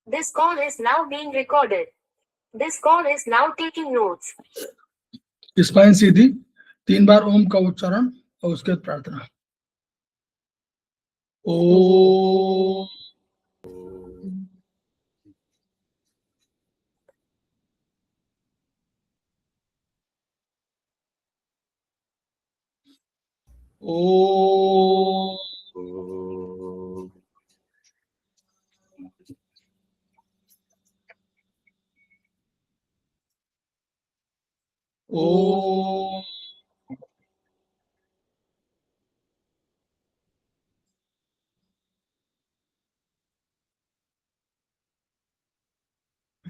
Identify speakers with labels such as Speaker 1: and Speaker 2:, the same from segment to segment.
Speaker 1: This call is now being recorded. This call is now taking notes.
Speaker 2: Spine सीधी, 3 बार ओम का उच्चारण और उसके बाद प्रार्थना। ओम ओम ओम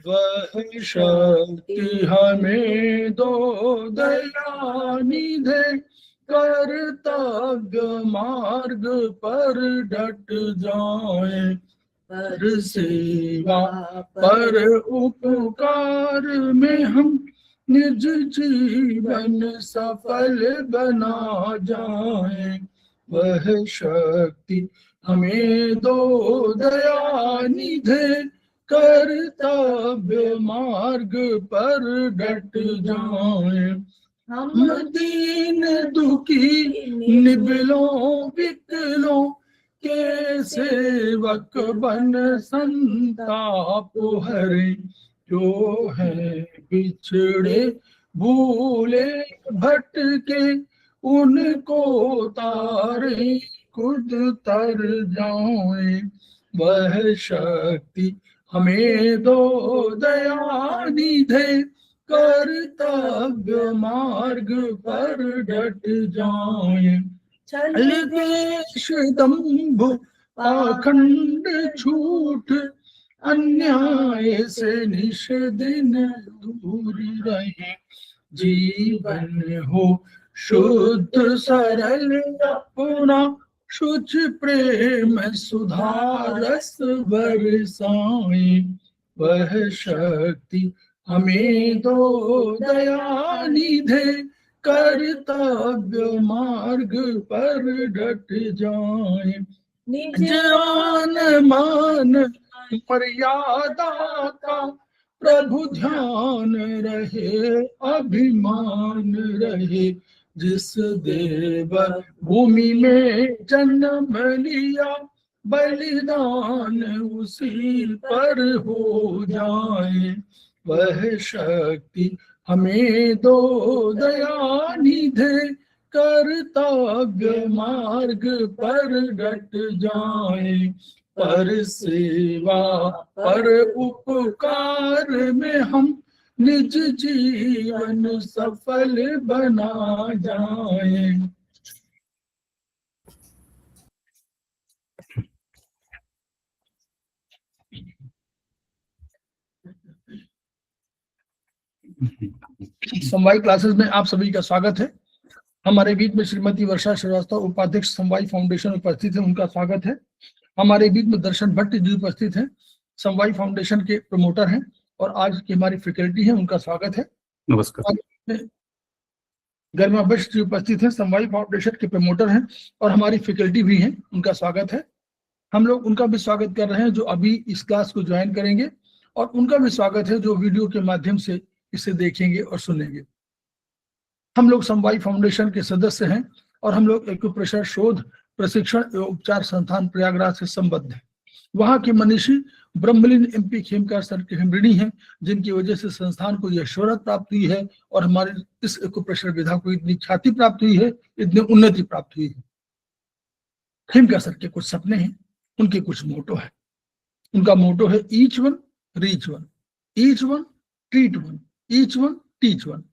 Speaker 2: वह शक्ति हमें दो दया निधे, कर्तव्य मार्ग पर डट जाए, पर सेवा पर उपकार में हम निज जीवन सफल बना जाए। वह शक्ति हमें दो दया निधे, कर्तव्य मार्ग पर डट जाए। हम दीन दुखी निबलों विकलों के सेवक बन संताप हरे, जो है बिछड़े भूले भटके उनको तारे खुद तर जाए। वह शक्ति हमें दो दया निधे, कर्तव्य मार्ग पर डट जाए। छल द्वेष दंभ पाखंड झूठ अन्याय से निश दिन दूर रहे, जीवन हो शुद्ध सरल अपना शुच प्रेम सुधारस बरसाए। वह शक्ति हमें दो दया निधे, कर्तव्य मार्ग पर डट जाए। जान मान मर्यादा का प्रभु ध्यान रहे, अभिमान रहे, जिस देव भूमि में जन्म लिया, बलिदान उसी पर हो जाए। वह शक्ति हमें दो दया निधे, कर्तव्य मार्ग पर डट जाए। पर सेवा पर उपकार में हम निज जीवन सफल बना जाए। समवाय क्लासेस में आप सभी का स्वागत है। हमारे बीच में श्रीमती वर्षा श्रीवास्तव उपाध्यक्ष समवाय फाउंडेशन उपस्थित है, उनका स्वागत है। हमारे बीच में दर्शन भट्ट जी उपस्थित हैं, समवाय फाउंडेशन के प्रमोटर हैं और आज की हमारी फैकल्टी है, उनका स्वागत है। नमस्कार। गरिमा बख्श जी उपस्थित हैं, समवाय फाउंडेशन के प्रमोटर हैं और हमारी फैकल्टी भी हैं, उनका स्वागत है। हम लोग उनका भी स्वागत कर रहे हैं जो अभी इस क्लास को ज्वाइन करेंगे, और उनका भी स्वागत है जो वीडियो के माध्यम से इसे देखेंगे और सुनेंगे। हम लोग समवाय फाउंडेशन के सदस्य हैं और हम लोग एक्यूप्रेशर शोध प्रशिक्षण एवं उपचार संस्थान प्रयागराज से संबद्ध है। वहां के मनीषी ब्रह्मलीन MP खेमकार सर के हम ऋणी हैं, जिनकी वजह से संस्थान को यह शोहरत प्राप्त हुई है और हमारे इस एक्यूप्रेशर विधा को इतनी ख्याति प्राप्त हुई है, इतनी उन्नति प्राप्त हुई है। खेमकार सर के कुछ सपने हैं, उनके कुछ मोटो है। उनका मोटो है each one reach one, each one treat one, each one teach one.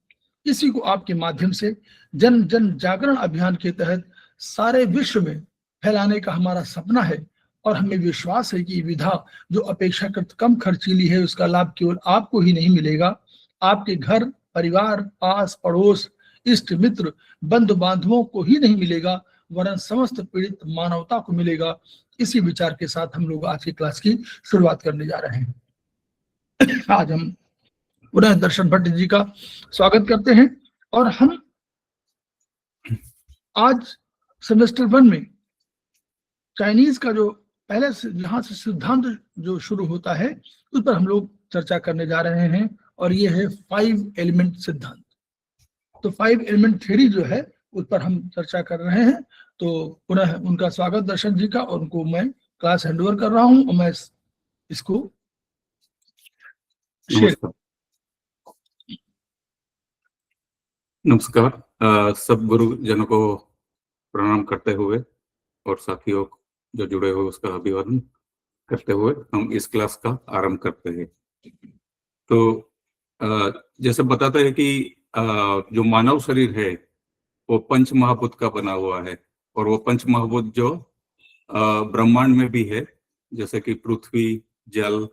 Speaker 2: इसी को आपके माध्यम से जन जन जागरण अभियान के तहत सारे विश्व में फैलाने का हमारा सपना है और हमें विश्वास है कि ये विधा जो अपेक्षाकृत कम खर्चीली है, उसका लाभ केवल आपको ही नहीं मिलेगा, आपके घर परिवार पास पड़ोस इष्ट मित्र बंधु बांधवों को ही नहीं मिलेगा, वरन समस्त पीड़ित मानवता को मिलेगा। इसी विचार के साथ हम लोग आज की क्लास की शुरुआत करने जा रहे हैं। आज हम पुनः दर्शन भट्ट जी का स्वागत करते हैं और हम आज सेमेस्टर 1 में चाइनीज का जो पहले से यहाँ से सिद्धांत जो शुरू होता है उस पर हम लोग चर्चा करने जा रहे हैं, और ये है 5 एलिमेंट सिद्धांत। तो 5 एलिमेंट थ्योरी जो है उस पर हम चर्चा कर रहे हैं। तो पुनः उनका स्वागत दर्शन जी का, और उनको मैं क्लास हैंडओवर कर रहा हूं, और मैं इसको शेयर।
Speaker 3: नमस्कार। सब गुरुजनों को प्रणाम करते हुए और साथियों जो जुड़े हुए उसका अभिवादन करते हुए हम इस क्लास का आरंभ करते हैं। तो जैसे बताते हैं कि जो मानव शरीर है वो पंच महाभूत का बना हुआ है, और वो पंच महाभूत जो ब्रह्मांड में भी है, जैसे कि पृथ्वी, जल,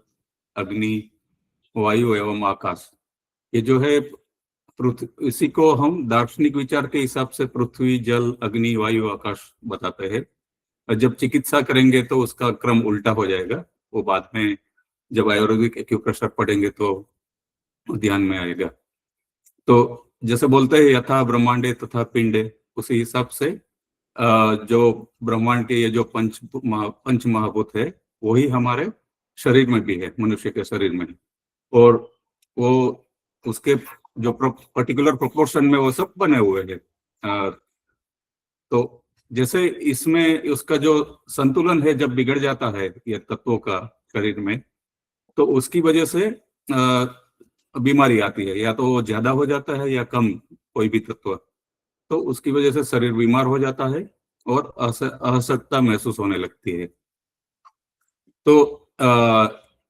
Speaker 3: अग्नि, वायु एवं आकाश। ये जो है इसी को हम दार्शनिक विचार के हिसाब से पृथ्वी, जल, अग्नि, वायु, आकाश बताते हैं। और जब चिकित्सा करेंगे तो उसका क्रम उल्टा हो जाएगा, वो बाद में जब आयुर्वेदिक एक्यूप्रेशर पढ़ेंगे तो ध्यान में आएगा। तो जैसे बोलते हैं यथा ब्रह्मांडे तथा पिंडे, उसी हिसाब से जो ब्रह्मांड के ये जो पंच महाभूत है वही हमारे शरीर में भी है, मनुष्य के शरीर में, और वो उसके जो पर्टिकुलर प्रोपोर्शन में वो सब बने हुए हैं। तो जैसे इसमें उसका जो संतुलन है जब बिगड़ जाता है ये तत्वों का शरीर में, तो उसकी वजह से बीमारी आती है, या तो ज्यादा हो जाता है या कम कोई भी तत्व, तो उसकी वजह से शरीर बीमार हो जाता है और असहजता महसूस होने लगती है। तो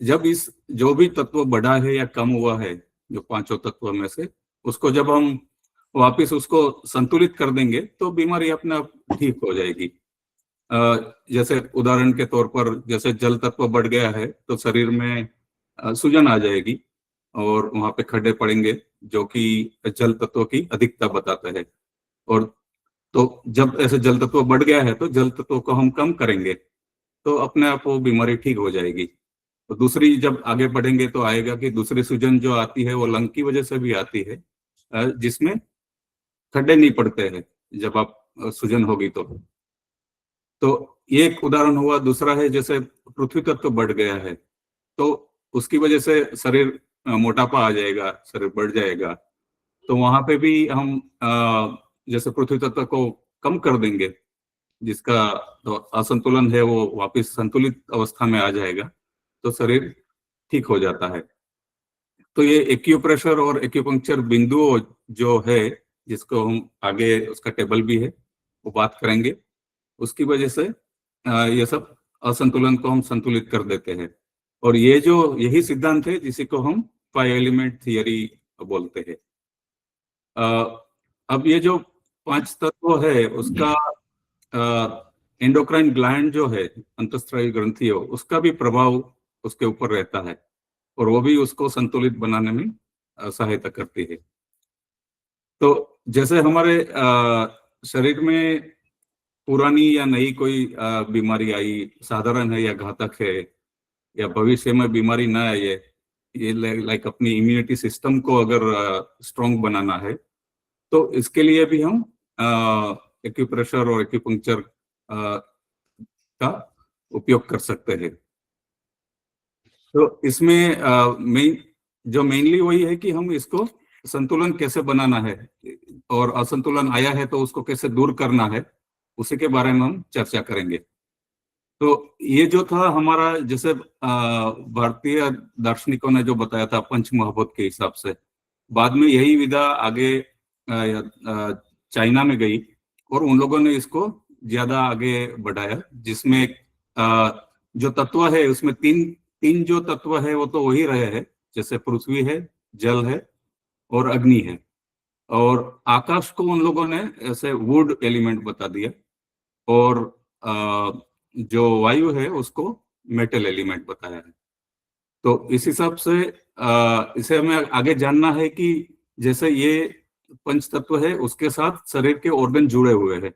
Speaker 3: जब इस जो भी तत्व बढ़ा है या कम हुआ है जो पांचों तत्वों में से, उसको जब हम वापस उसको संतुलित कर देंगे तो बीमारी अपने आप ठीक हो जाएगी। जैसे उदाहरण के तौर पर जैसे जल तत्व बढ़ गया है तो शरीर में सूजन आ जाएगी और वहां पे खड्डे पड़ेंगे, जो कि जल तत्व की अधिकता बताता है। और तो जब ऐसे जल तत्व बढ़ गया है तो जल तत्व को हम कम करेंगे तो अपने आप वो बीमारी ठीक हो जाएगी। तो दूसरी जब आगे बढ़ेंगे तो आएगा कि दूसरी सूजन जो आती है वो लंग की वजह से भी आती है, जिसमें खड्डे नहीं पड़ते हैं जब आप सूजन होगी तो ये एक उदाहरण हुआ। दूसरा है जैसे पृथ्वी तत्व बढ़ गया है तो उसकी वजह से शरीर मोटापा आ जाएगा, शरीर बढ़ जाएगा, तो वहां पे भी हम जैसे पृथ्वी तत्व को कम कर देंगे, जिसका तो असंतुलन है वो वापस संतुलित अवस्था में आ जाएगा, तो शरीर ठीक हो जाता है। तो ये एक्यूप्रेशर और एक्यूपंक्चर बिंदुओं जो है, जिसको हम आगे उसका टेबल भी है वो बात करेंगे, उसकी वजह से ये सब असंतुलन को हम संतुलित कर देते हैं। और ये जो यही सिद्धांत है जिसी को हम 5 एलिमेंट थियरी बोलते हैं। अब ये जो 5 तत्व है उसका एंडोक्राइन ग्लैंड जो है, अंतःस्रावी ग्रंथियों, उसका भी प्रभाव उसके ऊपर रहता है और वो भी उसको संतुलित बनाने में सहायता करती है। तो जैसे हमारे शरीर में पुरानी या नई कोई बीमारी आई, साधारण है या घातक है, या भविष्य में बीमारी ना आए, ये लाइक अपनी इम्यूनिटी सिस्टम को अगर स्ट्रॉन्ग बनाना है तो इसके लिए भी हम एक्यूप्रेशर और एक्यूपंक्चर का उपयोग कर सकते हैं। तो इसमें मेनली वही है कि हम इसको संतुलन कैसे बनाना है और असंतुलन आया है तो उसको कैसे दूर करना है, उसी के बारे में हम चर्चा करेंगे। तो ये जो था हमारा, जैसे भारतीय दार्शनिकों ने जो बताया था पंच महाभूत के हिसाब से, बाद में यही विधा आगे चाइना में गई और उन लोगों ने इसको ज्यादा आगे बढ़ाया, जिसमें जो तत्व है उसमें तीन जो तत्व है वो तो वही रहे हैं, जैसे पृथ्वी है, जल है और अग्नि है। और आकाश को उन लोगों ने ऐसे वुड एलिमेंट बता दिया, और जो वायु है उसको मेटल एलिमेंट बताया है। तो इस हिसाब से इसे हमें आगे जानना है कि जैसे ये पंच तत्व है उसके साथ शरीर के ऑर्गन जुड़े हुए हैं,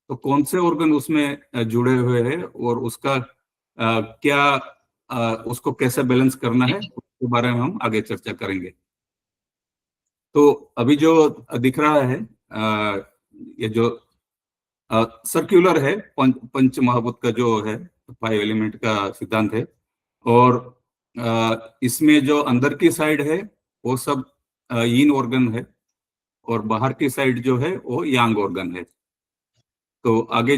Speaker 3: तो कौन से ऑर्गन उसमें जुड़े हुए हैं और उसका उसको कैसे बैलेंस करना है, उसके बारे में हम आगे चर्चा करेंगे। तो अभी जो दिख रहा है ये जो सर्क्यूलर है, पंच महाभूत का जो है 5 एलिमेंट का सिद्धांत है। और इसमें जो अंदर की साइड है वो सब यीन ऑर्गन है, और बाहर की साइड जो है वो यांग ऑर्गन है। तो आगे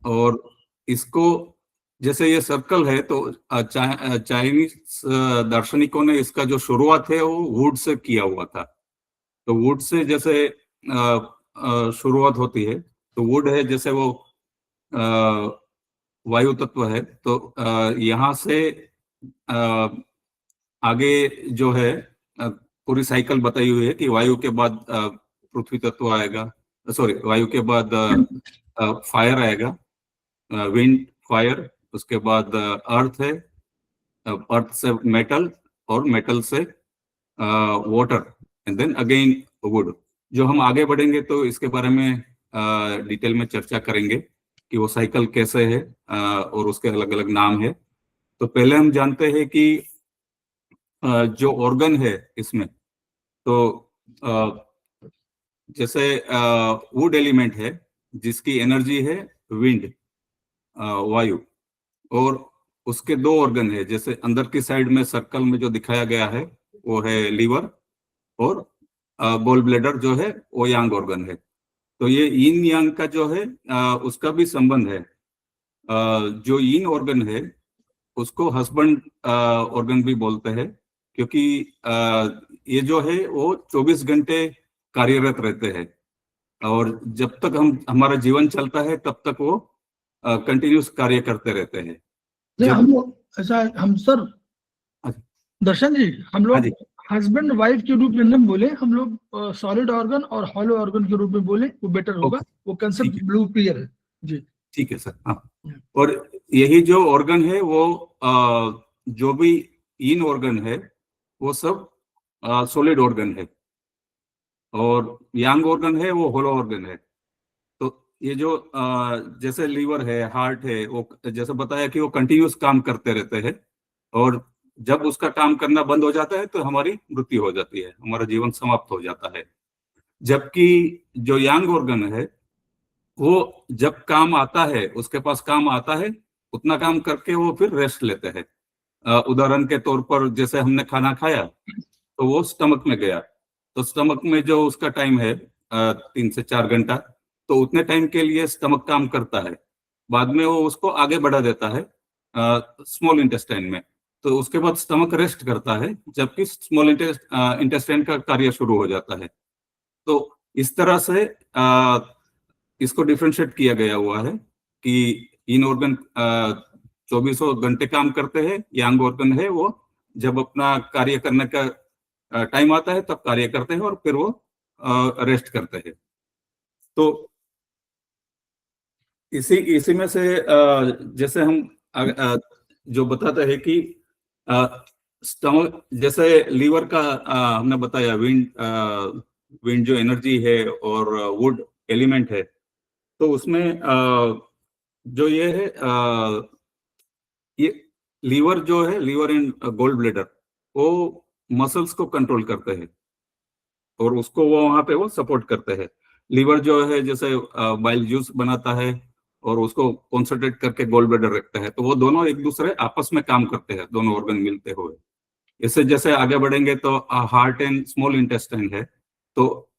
Speaker 3: और इसको जैसे ये सर्कल है, तो चाइनीज दार्शनिकों ने इसका जो शुरुआत है वो वुड से किया हुआ था। तो वुड से जैसे शुरुआत होती है, तो वुड है जैसे वो वायु तत्व है, तो यहाँ से आगे जो है पूरी साइकिल बताई हुई है कि वायु के बाद पृथ्वी तत्व आएगा, सॉरी वायु के बाद फायर आएगा, विंड फायर, उसके बाद अर्थ है, अर्थ से मेटल, और मेटल से water, and then again wood. जो हम आगे बढ़ेंगे तो इसके बारे में डिटेल में चर्चा करेंगे कि वो साइकिल कैसे है और उसके अलग अलग नाम है। तो पहले हम जानते हैं कि जो ऑर्गन है इसमें, तो जैसे वुड एलिमेंट है जिसकी एनर्जी है विंड, वायु, और उसके दो ऑर्गन है, जैसे अंदर की साइड में सर्कल में जो दिखाया गया है वो है लीवर, और गोल ब्लैडर जो है वो यांग ऑर्गन है। तो ये यीन यांग का जो है उसका भी संबंध है। जो यीन ऑर्गन है उसको हस्बैंड ऑर्गन भी बोलते हैं, क्योंकि ये जो है वो 24 घंटे कार्यरत रहते हैं, और जब तक हमारा जीवन चलता है तब तक वो कंटिन्यूस कार्य करते रहते हैं।
Speaker 2: हम लोग ऐसा, हम सर दर्शन जी, हम लोग हस्बैंड वाइफ के रूप में न बोले, हम लोग सॉलिड ऑर्गन और हॉलो ऑर्गन के रूप में बोले, वो बेटर होगा। वो कंसेप्ट ब्लू क्लियर है जी।
Speaker 3: ठीक है सर। हाँ, और यही जो ऑर्गन है वो जो भी यीन ऑर्गन है वो सब सॉलिड ऑर्गन है, और यांग ऑर्गन है वो होलो ऑर्गन है। तो ये जो जैसे लीवर है, हार्ट है, वो जैसे बताया कि वो कंटिन्यूस काम करते रहते हैं, और जब उसका काम करना बंद हो जाता है तो हमारी मृत्यु हो जाती है, हमारा जीवन समाप्त हो जाता है। जबकि जो यांग ऑर्गन है वो जब काम आता है, उसके पास काम आता है, उतना काम करके वो फिर रेस्ट लेते हैं। उदाहरण के तौर पर जैसे हमने खाना खाया तो वो स्टमक में गया, तो स्टमक में जो उसका टाइम है 3 से 4 घंटा, तो उतने टाइम के लिए स्टमक काम करता है। बाद में वो उसको आगे बढ़ा देता है स्मॉल इंटेस्टाइन में, तो उसके बाद स्टमक रेस्ट करता है, जबकि स्मॉल इंटेस्टाइन का कार्य शुरू हो जाता है। तो इस तरह से इसको डिफरेंशिएट किया गया हुआ है कि इन ऑर्गन 24 घंटे काम करते हैं, यांग ऑर्गन है वो जब अपना कार्य करने का टाइम आता है तब कार्य करते हैं, और फिर वो रेस्ट करते हैं। तो इसी में से जैसे हम जो बताते हैं कि स्टमक, जैसे लीवर का हमने बताया विंड जो एनर्जी है और वुड एलिमेंट है, तो उसमें जो ये है ये लीवर जो है, लीवर एंड गोल ब्लैडर, वो मसल्स को कंट्रोल करते हैं और उसको वो वहां पे वो सपोर्ट करते हैं। लीवर जो है जैसे बाइल जूस बनाता है और उसको कॉन्सेंट्रेट करके गोल ब्लैडर रखता है, तो वो दोनों एक दूसरे आपस में काम करते हैं, दोनों ऑर्गन मिलते हुए। इससे जैसे आगे बढ़ेंगे तो हार्ट एंड स्मॉल इंटेस्टाइन है, तो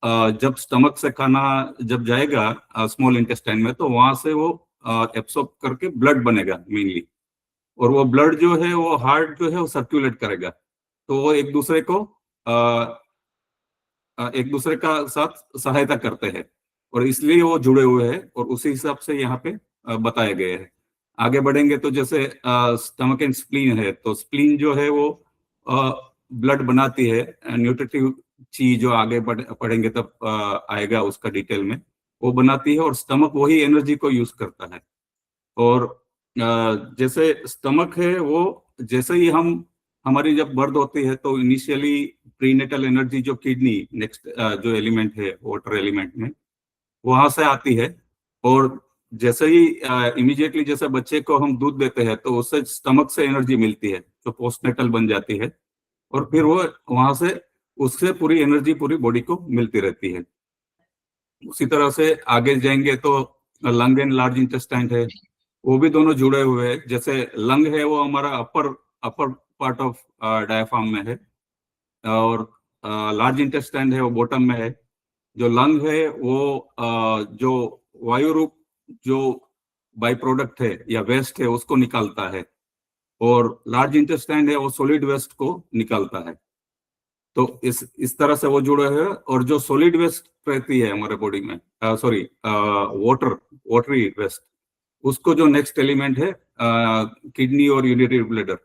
Speaker 3: जब स्टमक से खाना जब जाएगा स्मॉल इंटेस्टाइन में, तो वहां से वो एब्सॉर्ब करके ब्लड बनेगा मेनली, और वो ब्लड जो है वो हार्ट जो है वो सर्कुलेट करेगा, तो वो एक दूसरे का साथ सहायता करते हैं, और इसलिए वो जुड़े हुए हैं, और उसी हिसाब से यहाँ पे बताए गए हैं। आगे बढ़ेंगे तो जैसे स्टमक एंड स्प्लीन है, तो स्प्लीन जो है वो ब्लड बनाती है, न्यूट्रिटिव चीज जो आगे पढ़ेंगे तब आएगा उसका डिटेल में, वो बनाती है, और स्टमक वही एनर्जी को यूज करता है। और जैसे स्टमक है वो जैसे ही हमारी जब बर्थ होती है तो इनिशियली प्रीनेटल एनर्जी जो किडनी नेक्स्ट जो एलिमेंट है वाटर एलिमेंट में, वहां से आती है, और जैसे ही इमीडिएटली जैसे बच्चे को हम दूध देते हैं तो उससे स्टमक से एनर्जी मिलती है जो पोस्टनेटल बन जाती है, और फिर वो वहां से उससे पूरी एनर्जी पूरी बॉडी को मिलती रहती है। उसी तरह से आगे जाएंगे तो लंग एंड लार्ज इंटेस्टाइन है, वो भी दोनों जुड़े हुए हैं। जैसे लंग है वो हमारा अपर पार्ट ऑफ डायफ्राम में है, और लार्ज इंटेस्टाइन है वो बॉटम में है। जो लंग है वो जो वायु रूप जो बाई प्रोडक्ट है या वेस्ट है उसको निकालता है, और लार्ज इंटेस्टाइन है वो सॉलिड वेस्ट को निकालता है। तो इस तरह से वो जुड़े हैं। और जो सॉलिड वेस्ट रहती है हमारे बॉडी में, सॉरी वाटरी वेस्ट, उसको जो नेक्स्ट एलिमेंट है किडनी और यूरिनरी ब्लैडर,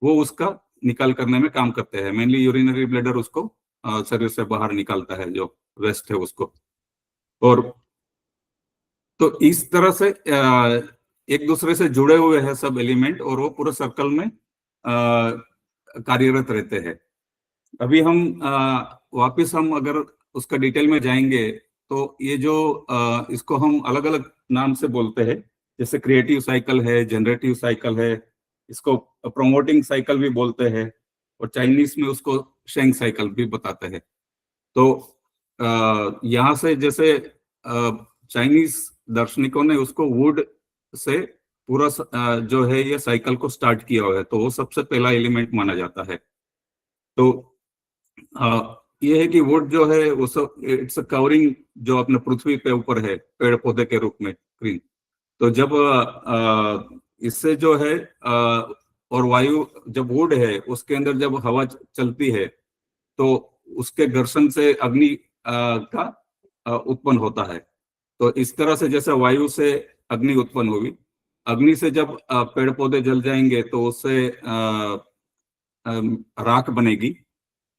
Speaker 3: वो उसका निकाल करने में काम करते हैं। मेनली यूरिनरी ब्लैडर उसको शरीर से बाहर निकालता है, जो वेस्ट है उसको। और तो इस तरह से एक दूसरे से जुड़े हुए हैं सब एलिमेंट, और वो पूरे सर्कल में कार्यरत रहते हैं। अभी हम वापस हम अगर उसका डिटेल में जाएंगे तो ये जो इसको हम अलग अलग नाम से बोलते हैं, जैसे क्रिएटिव साइकिल है, जनरेटिव साइकिल है, इसको प्रोमोटिंग साइकिल भी बोलते हैं, और चाइनीज में उसको शेंग साइकिल भी बताते हैं। तो यहाँ से जैसे चाइनीज दार्शनिकों ने उसको वुड से पूरा जो है ये साइकिल को स्टार्ट किया हुआ है, तो वो सबसे पहला एलिमेंट माना जाता है। तो ये है कि वुड जो है वो सब इट्स अ कवरिंग जो अपने पृथ्वी पे ऊपर है पेड़ पौधे के रूप में ग्रीन। तो जब इससे जो है और वायु जब वुड है उसके अंदर जब हवा चलती है तो उसके घर्षण से अग्नि का उत्पन्न होता है। तो इस तरह से जैसे वायु से अग्नि उत्पन्न होगी, अग्नि से जब पेड़ पौधे जल जाएंगे तो उससे राख बनेगी,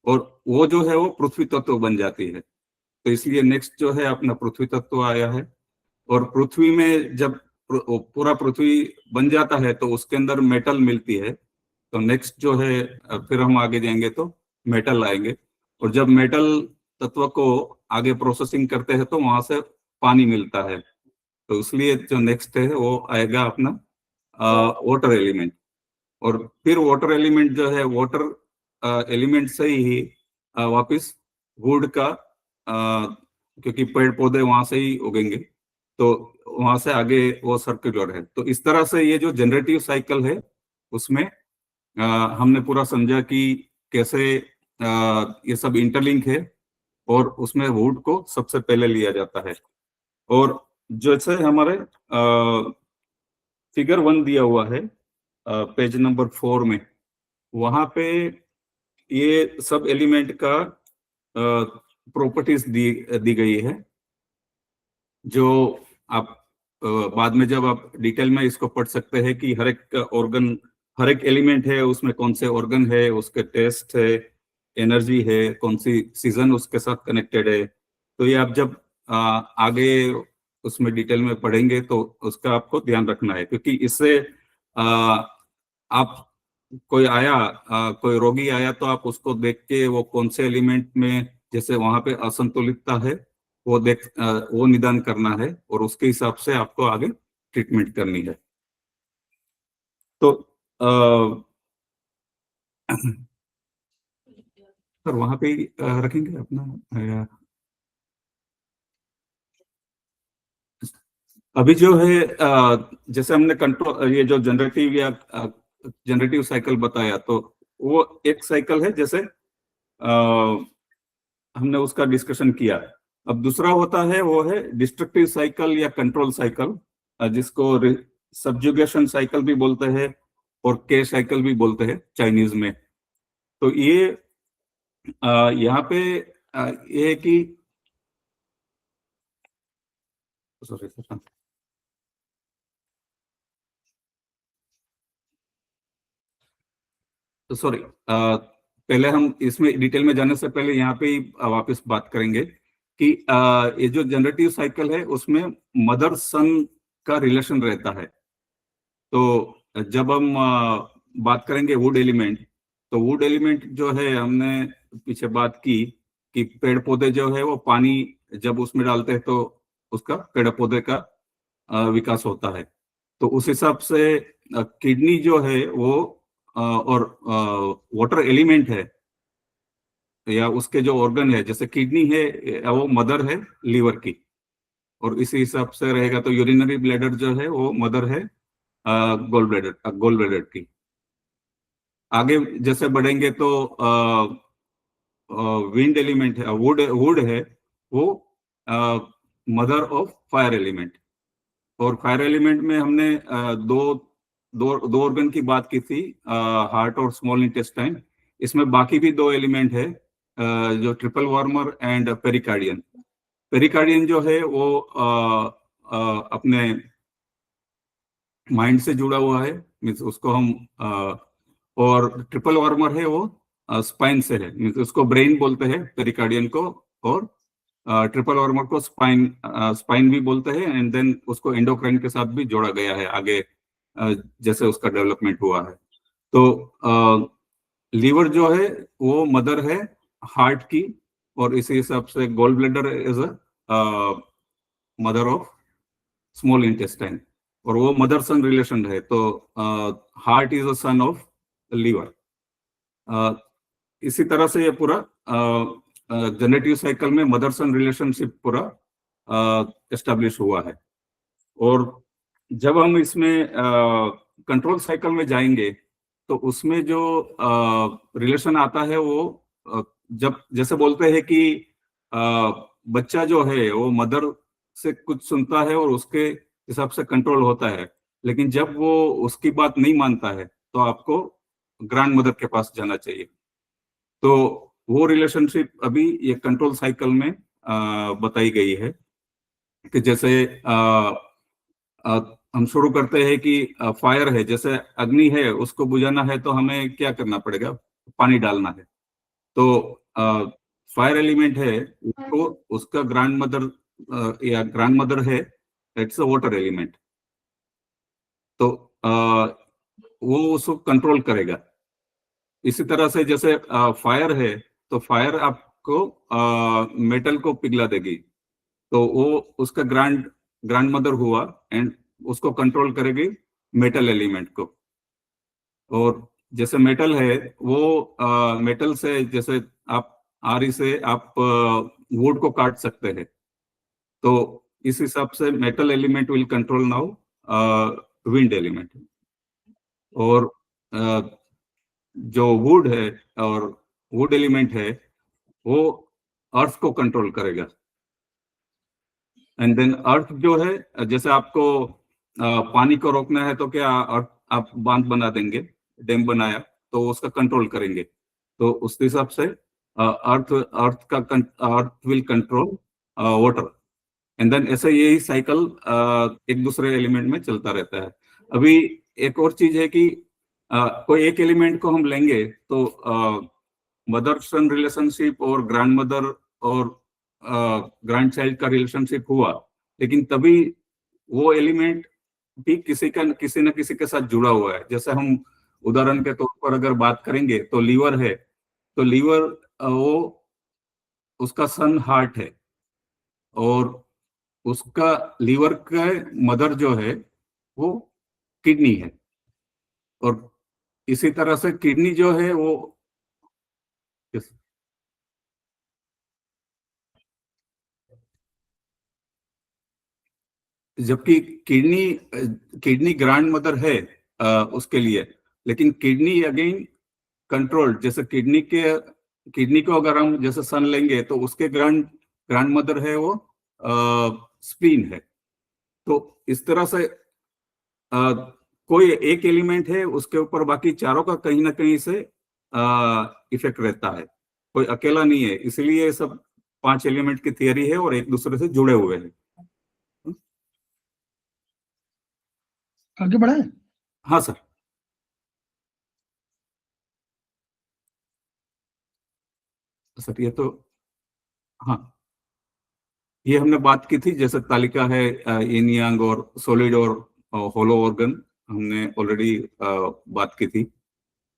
Speaker 3: और वो जो है वो पृथ्वी तत्व बन जाती है। तो इसलिए नेक्स्ट जो है अपना पृथ्वी तत्व आया है। और पृथ्वी में जब पूरा पृथ्वी बन जाता है तो उसके अंदर मेटल मिलती है। तो नेक्स्ट जो है फिर हम आगे जाएंगे तो मेटल आएंगे, और जब मेटल तत्व को आगे प्रोसेसिंग करते हैं तो वहां से पानी मिलता है। तो इसलिए जो नेक्स्ट है वो आएगा अपना वाटर एलिमेंट। और फिर वाटर एलिमेंट जो है वाटर एलिमेंट से ही वापस वुड का क्योंकि पेड़ पौधे वहां से ही उगेंगे, तो वहां से आगे वो सर्कुलर है। तो इस तरह से ये जो जनरेटिव साइकिल है उसमें हमने पूरा समझा कि कैसे ये सब इंटरलिंक है, और उसमें वुड को सबसे पहले लिया जाता है। और जैसे हमारे फिगर 1 दिया हुआ है पेज नंबर 4 में, वहां पे ये सब एलिमेंट का प्रॉपर्टीज दी गई है, जो आप बाद में जब आप डिटेल में इसको पढ़ सकते हैं कि हर एक ऑर्गन, हर एक एलिमेंट है उसमें कौन से ऑर्गन है, उसके टेस्ट है, एनर्जी है, कौन सी सीजन उसके साथ कनेक्टेड है। तो ये आप जब आगे उसमें डिटेल में पढ़ेंगे तो उसका आपको ध्यान रखना है, क्योंकि इससे आप कोई आया कोई रोगी आया तो आप उसको देख के वो कौन से एलिमेंट में जैसे वहां पे असंतुलितता है वो निदान करना है, और उसके हिसाब से आपको आगे ट्रीटमेंट करनी है। तो सर वहां पे रखेंगे अपना अभी जो है जैसे हमने कंट्रोल ये जो जनरेटिव साइकिल बताया, तो वो एक साइकिल है जैसे हमने उसका डिस्कशन किया। अब दूसरा होता है वो है डिस्ट्रक्टिव साइकिल या कंट्रोल साइकिल, जिसको सब्जुगेशन साइकिल भी बोलते हैं और के साइकिल भी बोलते हैं चाइनीज में। तो ये यहाँ पे ये है कि सॉरी पहले हम इसमें डिटेल में जाने से पहले यहाँ पे ही वापस बात करेंगे कि ये जो जनरेटिव साइकिल है उसमें मदर सन का रिलेशन रहता है। तो जब हम बात करेंगे वुड एलिमेंट, तो वुड एलिमेंट जो है हमने पीछे बात की कि पेड़ पौधे जो है वो पानी जब उसमें डालते हैं तो उसका पेड़ पौधे का विकास होता है। तो उस हिसाब से किडनी जो है वो और वाटर एलिमेंट है या उसके जो ऑर्गन है, जैसे किडनी है वो मदर है लीवर की, और इसी हिसाब से रहेगा। तो यूरिनरी ब्लैडर जो है वो मदर है गोल ब्लैडर की। आगे जैसे बढ़ेंगे तो विंड एलिमेंट है, वुड है, वो मदर ऑफ फायर एलिमेंट। और फायर एलिमेंट में हमने दो ऑर्गन की बात की थी, हार्ट और स्मॉल इंटेस्टाइन। इसमें बाकी भी दो एलिमेंट है, जो ट्रिपल वार्मर एंड पेरिकार्डियन। पेरिकार्डियन जो है वो अपने माइंड से जुड़ा हुआ है, मीन्स उसको हम और ट्रिपल वार्मर है वो स्पाइन से है, मीन्स उसको ब्रेन बोलते हैं पेरिकार्डियन को, और ट्रिपल वार्मर को स्पाइन भी बोलते हैं। एंड देन उसको एंडोक्राइन के साथ भी जोड़ा गया है आगे जैसे उसका डेवलपमेंट हुआ है। तो लीवर जो है वो मदर है हार्ट की, और इसी हिसाब से gall bladder is a mother of small intestine, और वो मदर सन रिलेशन है। तो heart is a son of liver. इसी तरह से ये पूरा जनरेटिव साइकिल में मदर सन रिलेशनशिप पूरा एस्टेब्लिश हुआ है। और जब हम इसमें कंट्रोल साइकिल में जाएंगे तो उसमें जो रिलेशन आता है वो जब जैसे बोलते हैं कि बच्चा जो है वो मदर से कुछ सुनता है और उसके हिसाब से कंट्रोल होता है, लेकिन जब वो उसकी बात नहीं मानता है तो आपको ग्रैंड मदर के पास जाना चाहिए। तो वो रिलेशनशिप अभी ये कंट्रोल साइकिल में बताई गई है कि जैसे हम शुरू करते हैं कि फायर है, जैसे अग्नि है, उसको बुझाना है तो हमें क्या करना पड़ेगा, पानी डालना है। तो फायर एलिमेंट है उसको उसका ग्रैंड मदर या ग्रैंड मदर है, इट्स अ वाटर एलिमेंट। तो वो उसको कंट्रोल करेगा। इसी तरह से जैसे फायर है तो फायर आपको मेटल को पिघला देगी, तो वो उसका ग्रैंड मदर हुआ, एंड उसको कंट्रोल करेगी मेटल एलिमेंट को। और जैसे मेटल है वो मेटल से जैसे आप आरी से आप वुड को काट सकते हैं, तो इस हिसाब से metal element will control now wind element. और जो वुड है और वुड एलिमेंट है वो अर्थ को कंट्रोल करेगा। एंड देन अर्थ जो है, जैसे आपको पानी को रोकना है तो क्या अर्थ आप बांध बना देंगे, डैम बनाया तो उसका कंट्रोल करेंगे। तो उस हिसाब से earth will control water. And then ऐसे यही साइकिल एक दूसरे एलिमेंट में चलता रहता है। अभी एक और चीज है कि कोई एक एलिमेंट को हम लेंगे तो मदर सन रिलेशनशिप और ग्रैंड मदर और ग्रैंड चाइल्ड का रिलेशनशिप हुआ, लेकिन तभी वो एलिमेंट भी किसी न किसी के साथ जुड़ा हुआ है। जैसे हम उदाहरण के तौर पर अगर बात करेंगे तो लीवर है, तो लीवर वो उसका सन हार्ट है, और उसका लीवर का मदर जो है वो किडनी है। और इसी तरह से किडनी जो है वो जबकि किडनी ग्रैंड मदर है उसके लिए, लेकिन किडनी अगेन कंट्रोल्ड। जैसे किडनी को अगर हम जैसे सन लेंगे तो उसके ग्रैंड मदर है वो स्प्लीन है। तो इस तरह से कोई एक एलिमेंट है उसके ऊपर बाकी चारों का कहीं ना कहीं से इफेक्ट रहता है, कोई अकेला नहीं है। इसलिए ये सब 5 एलिमेंट की थियरी है और एक दूसरे से जुड़े हुए हैं।
Speaker 2: आगे बढ़ाएं?
Speaker 3: हाँ सर। सर ये तो हाँ, ये हमने बात की थी, जैसे तालिका है यिन यांग और सॉलिड और होलो ऑर्गन, हमने ऑलरेडी बात की थी,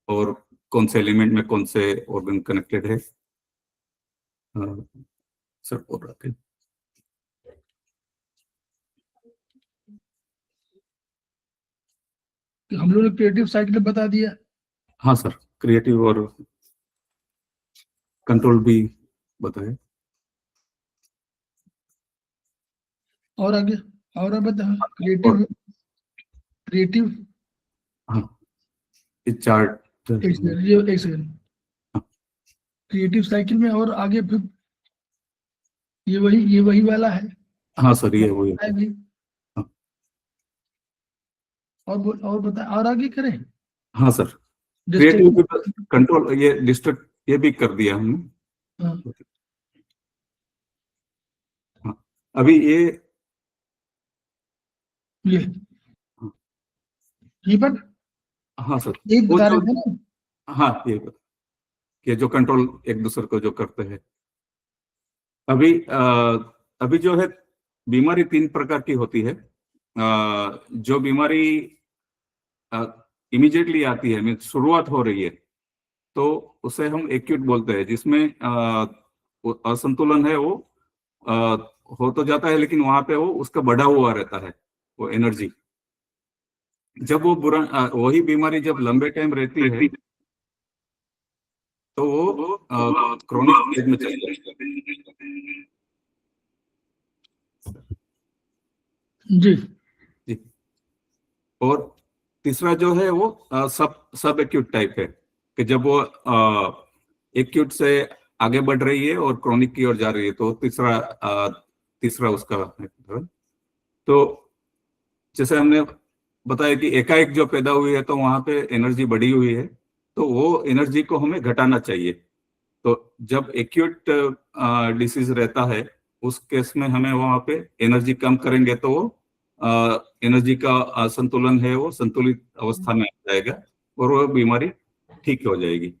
Speaker 3: और कौन से एलिमेंट में कौन से ऑर्गन कनेक्टेड है। सर बोल रहे थे।
Speaker 2: कि हम लोग ने क्रिएटिव साइकिल बता दिया।
Speaker 3: हाँ सर, क्रिएटिव और कंट्रोल भी बताए।
Speaker 2: और आगे, और बता, क्रिएटिव, क्रिएटिव,
Speaker 3: हाँ, इस चार्ट
Speaker 2: एक सेकंड, ये एक सेकंड, क्रिएटिव साइकिल में और आगे फिर ये वही वाला है।
Speaker 3: हाँ सर, ये वही
Speaker 2: है भी।
Speaker 3: हाँ।
Speaker 2: और बता, और आगे करें।
Speaker 3: हाँ सर, क्रिएटिव कंट्रोल, ये डिस्ट्रक्ट, ये भी कर दिया हमने।
Speaker 2: हाँ,
Speaker 3: हाँ, अभी ये
Speaker 2: पर
Speaker 3: हाँ सर,
Speaker 2: एक
Speaker 3: वो
Speaker 2: बता
Speaker 3: जो,
Speaker 2: रहे थे ना।
Speaker 3: हाँ ये जो कंट्रोल एक दूसरे को जो करते हैं। अभी अभी जो है, बीमारी 3 प्रकार की होती है। जो बीमारी इमीडिएटली आती है, मीन शुरुआत हो रही है, तो उसे हम एक्यूट बोलते हैं, जिसमें वो असंतुलन है, वो अ, हो तो जाता है, लेकिन वहां पे वो उसका बढ़ा हुआ रहता है, वो एनर्जी। जब वो वही बीमारी जब लंबे टाइम रहती है, तो वो क्रोनिक स्टेज में चली जाती है।
Speaker 2: जी।
Speaker 3: जी। और तीसरा जो है वो सब एक्यूट टाइप है, कि जब वो एक्यूट से आगे बढ़ रही है और क्रोनिक की ओर जा रही है, तो तीसरा उसका है। तो जैसे हमने बताया कि एकाएक जो पैदा हुई है, तो वहां पे एनर्जी बढ़ी हुई है, तो वो एनर्जी को हमें घटाना चाहिए। तो जब एक्यूट डिसीज रहता है, उस केस में हमें वहां पे एनर्जी कम करेंगे, तो वो एनर्जी का असंतुलन है, वो संतुलित अवस्था में आ जाएगा और वो बीमारी ठीक हो जाएगी।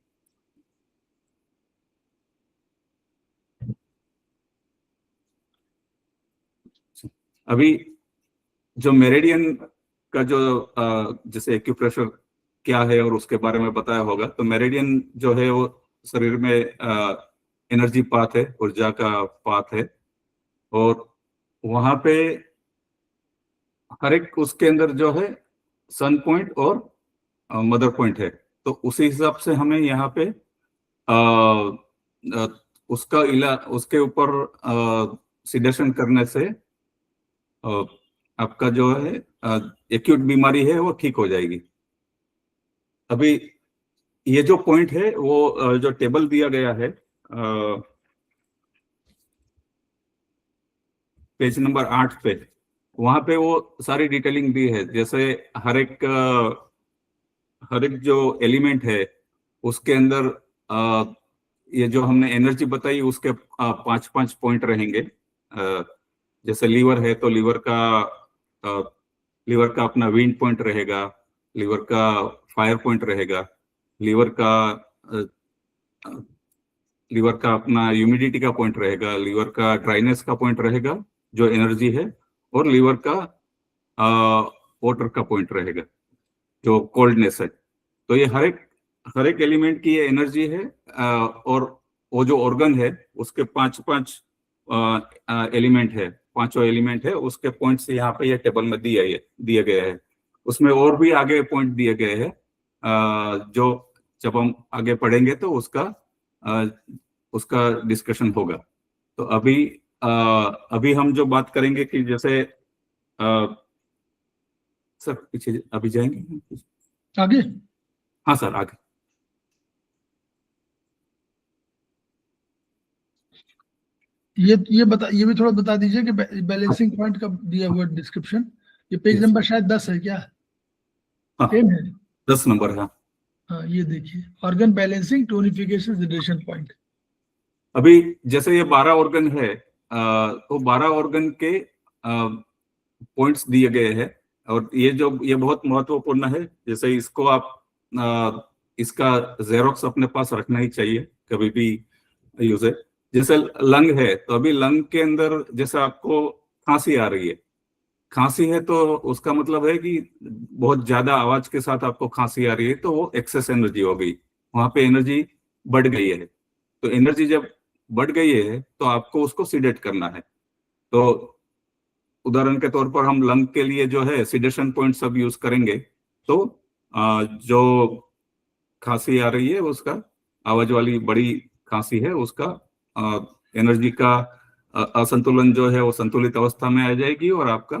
Speaker 3: अभी जो मेरिडियन का जो जैसे एक्यूप्रेशर क्या है और उसके बारे में बताया होगा, तो मेरिडियन जो है वो शरीर में एनर्जी पाथ है, ऊर्जा का पाथ है, और वहां पे हर एक उसके अंदर जो है सन पॉइंट और मदर पॉइंट है। तो उसी हिसाब से हमें यहाँ पे उसके ऊपर सिडेशन करने से आपका जो है एक्यूट बीमारी है वो ठीक हो जाएगी। अभी ये जो पॉइंट है वो जो टेबल दिया गया है पेज नंबर 8 पे, वहां पे वो सारी डिटेलिंग दी है। जैसे हर एक जो एलिमेंट है उसके अंदर ये जो हमने एनर्जी बताई, उसके 5-5 पॉइंट रहेंगे। जैसे लीवर है, तो लीवर का अपना विंड पॉइंट रहेगा, लीवर का फायर पॉइंट रहेगा, लीवर का अपना ह्यूमिडिटी का पॉइंट रहेगा, लीवर का ड्राइनेस का पॉइंट रहेगा जो एनर्जी है, और लीवर का वाटर का पॉइंट रहेगा जो कोल्डनेस है। तो ये हर एक एलिमेंट की ये एनर्जी है, और वो जो ऑर्गन है उसके 5-5 एलिमेंट है, 5 एलिमेंट है, उसके पॉइंट्स यहाँ पे ये टेबल में दिए गए हैं। उसमें और भी आगे पॉइंट दिए गए हैं, जो जब हम आगे पढ़ेंगे तो उसका डिस्कशन होगा। तो अभी हम जो बात करेंगे कि जैसे सर पीछे अभी जाएंगे
Speaker 2: आगे।
Speaker 3: हाँ सर, आगे।
Speaker 2: ये भी थोड़ा बता दीजिए कि बैलेंसिंग पॉइंट का दिया हुआ डिस्क्रिप्शन, ये पेज नंबर शायद 10 है क्या?
Speaker 3: हाँ,
Speaker 2: 10 है।
Speaker 3: 10 नंबर है।
Speaker 2: हाँ, ये देखिए, organ balancing, tonification, sedation point.
Speaker 3: अभी जैसे ये 12 ऑर्गन है, तो 12 ऑर्गन के पॉइंट्स दिए गए हैं, और ये बहुत महत्वपूर्ण है। जैसे इसको आप इसका जेरोक्स अपने पास रखना ही चाहिए कभी भी यूज है। जैसे लंग है, तो अभी लंग के अंदर जैसे आपको खांसी आ रही है, खांसी है तो उसका मतलब है कि बहुत ज्यादा आवाज के साथ आपको खांसी आ रही है, तो वो एक्सेस एनर्जी हो गई, वहां पे एनर्जी बढ़ गई है। तो एनर्जी जब बढ़ गई है तो आपको उसको सिडेट करना है। तो उदाहरण के तौर पर हम लंग के लिए जो है सिडेशन पॉइंट सब यूज करेंगे। तो जो खांसी आ रही है उसका, आवाज वाली बड़ी खांसी है, उसका एनर्जी का असंतुलन जो है वो संतुलित अवस्था में आ जाएगी और आपका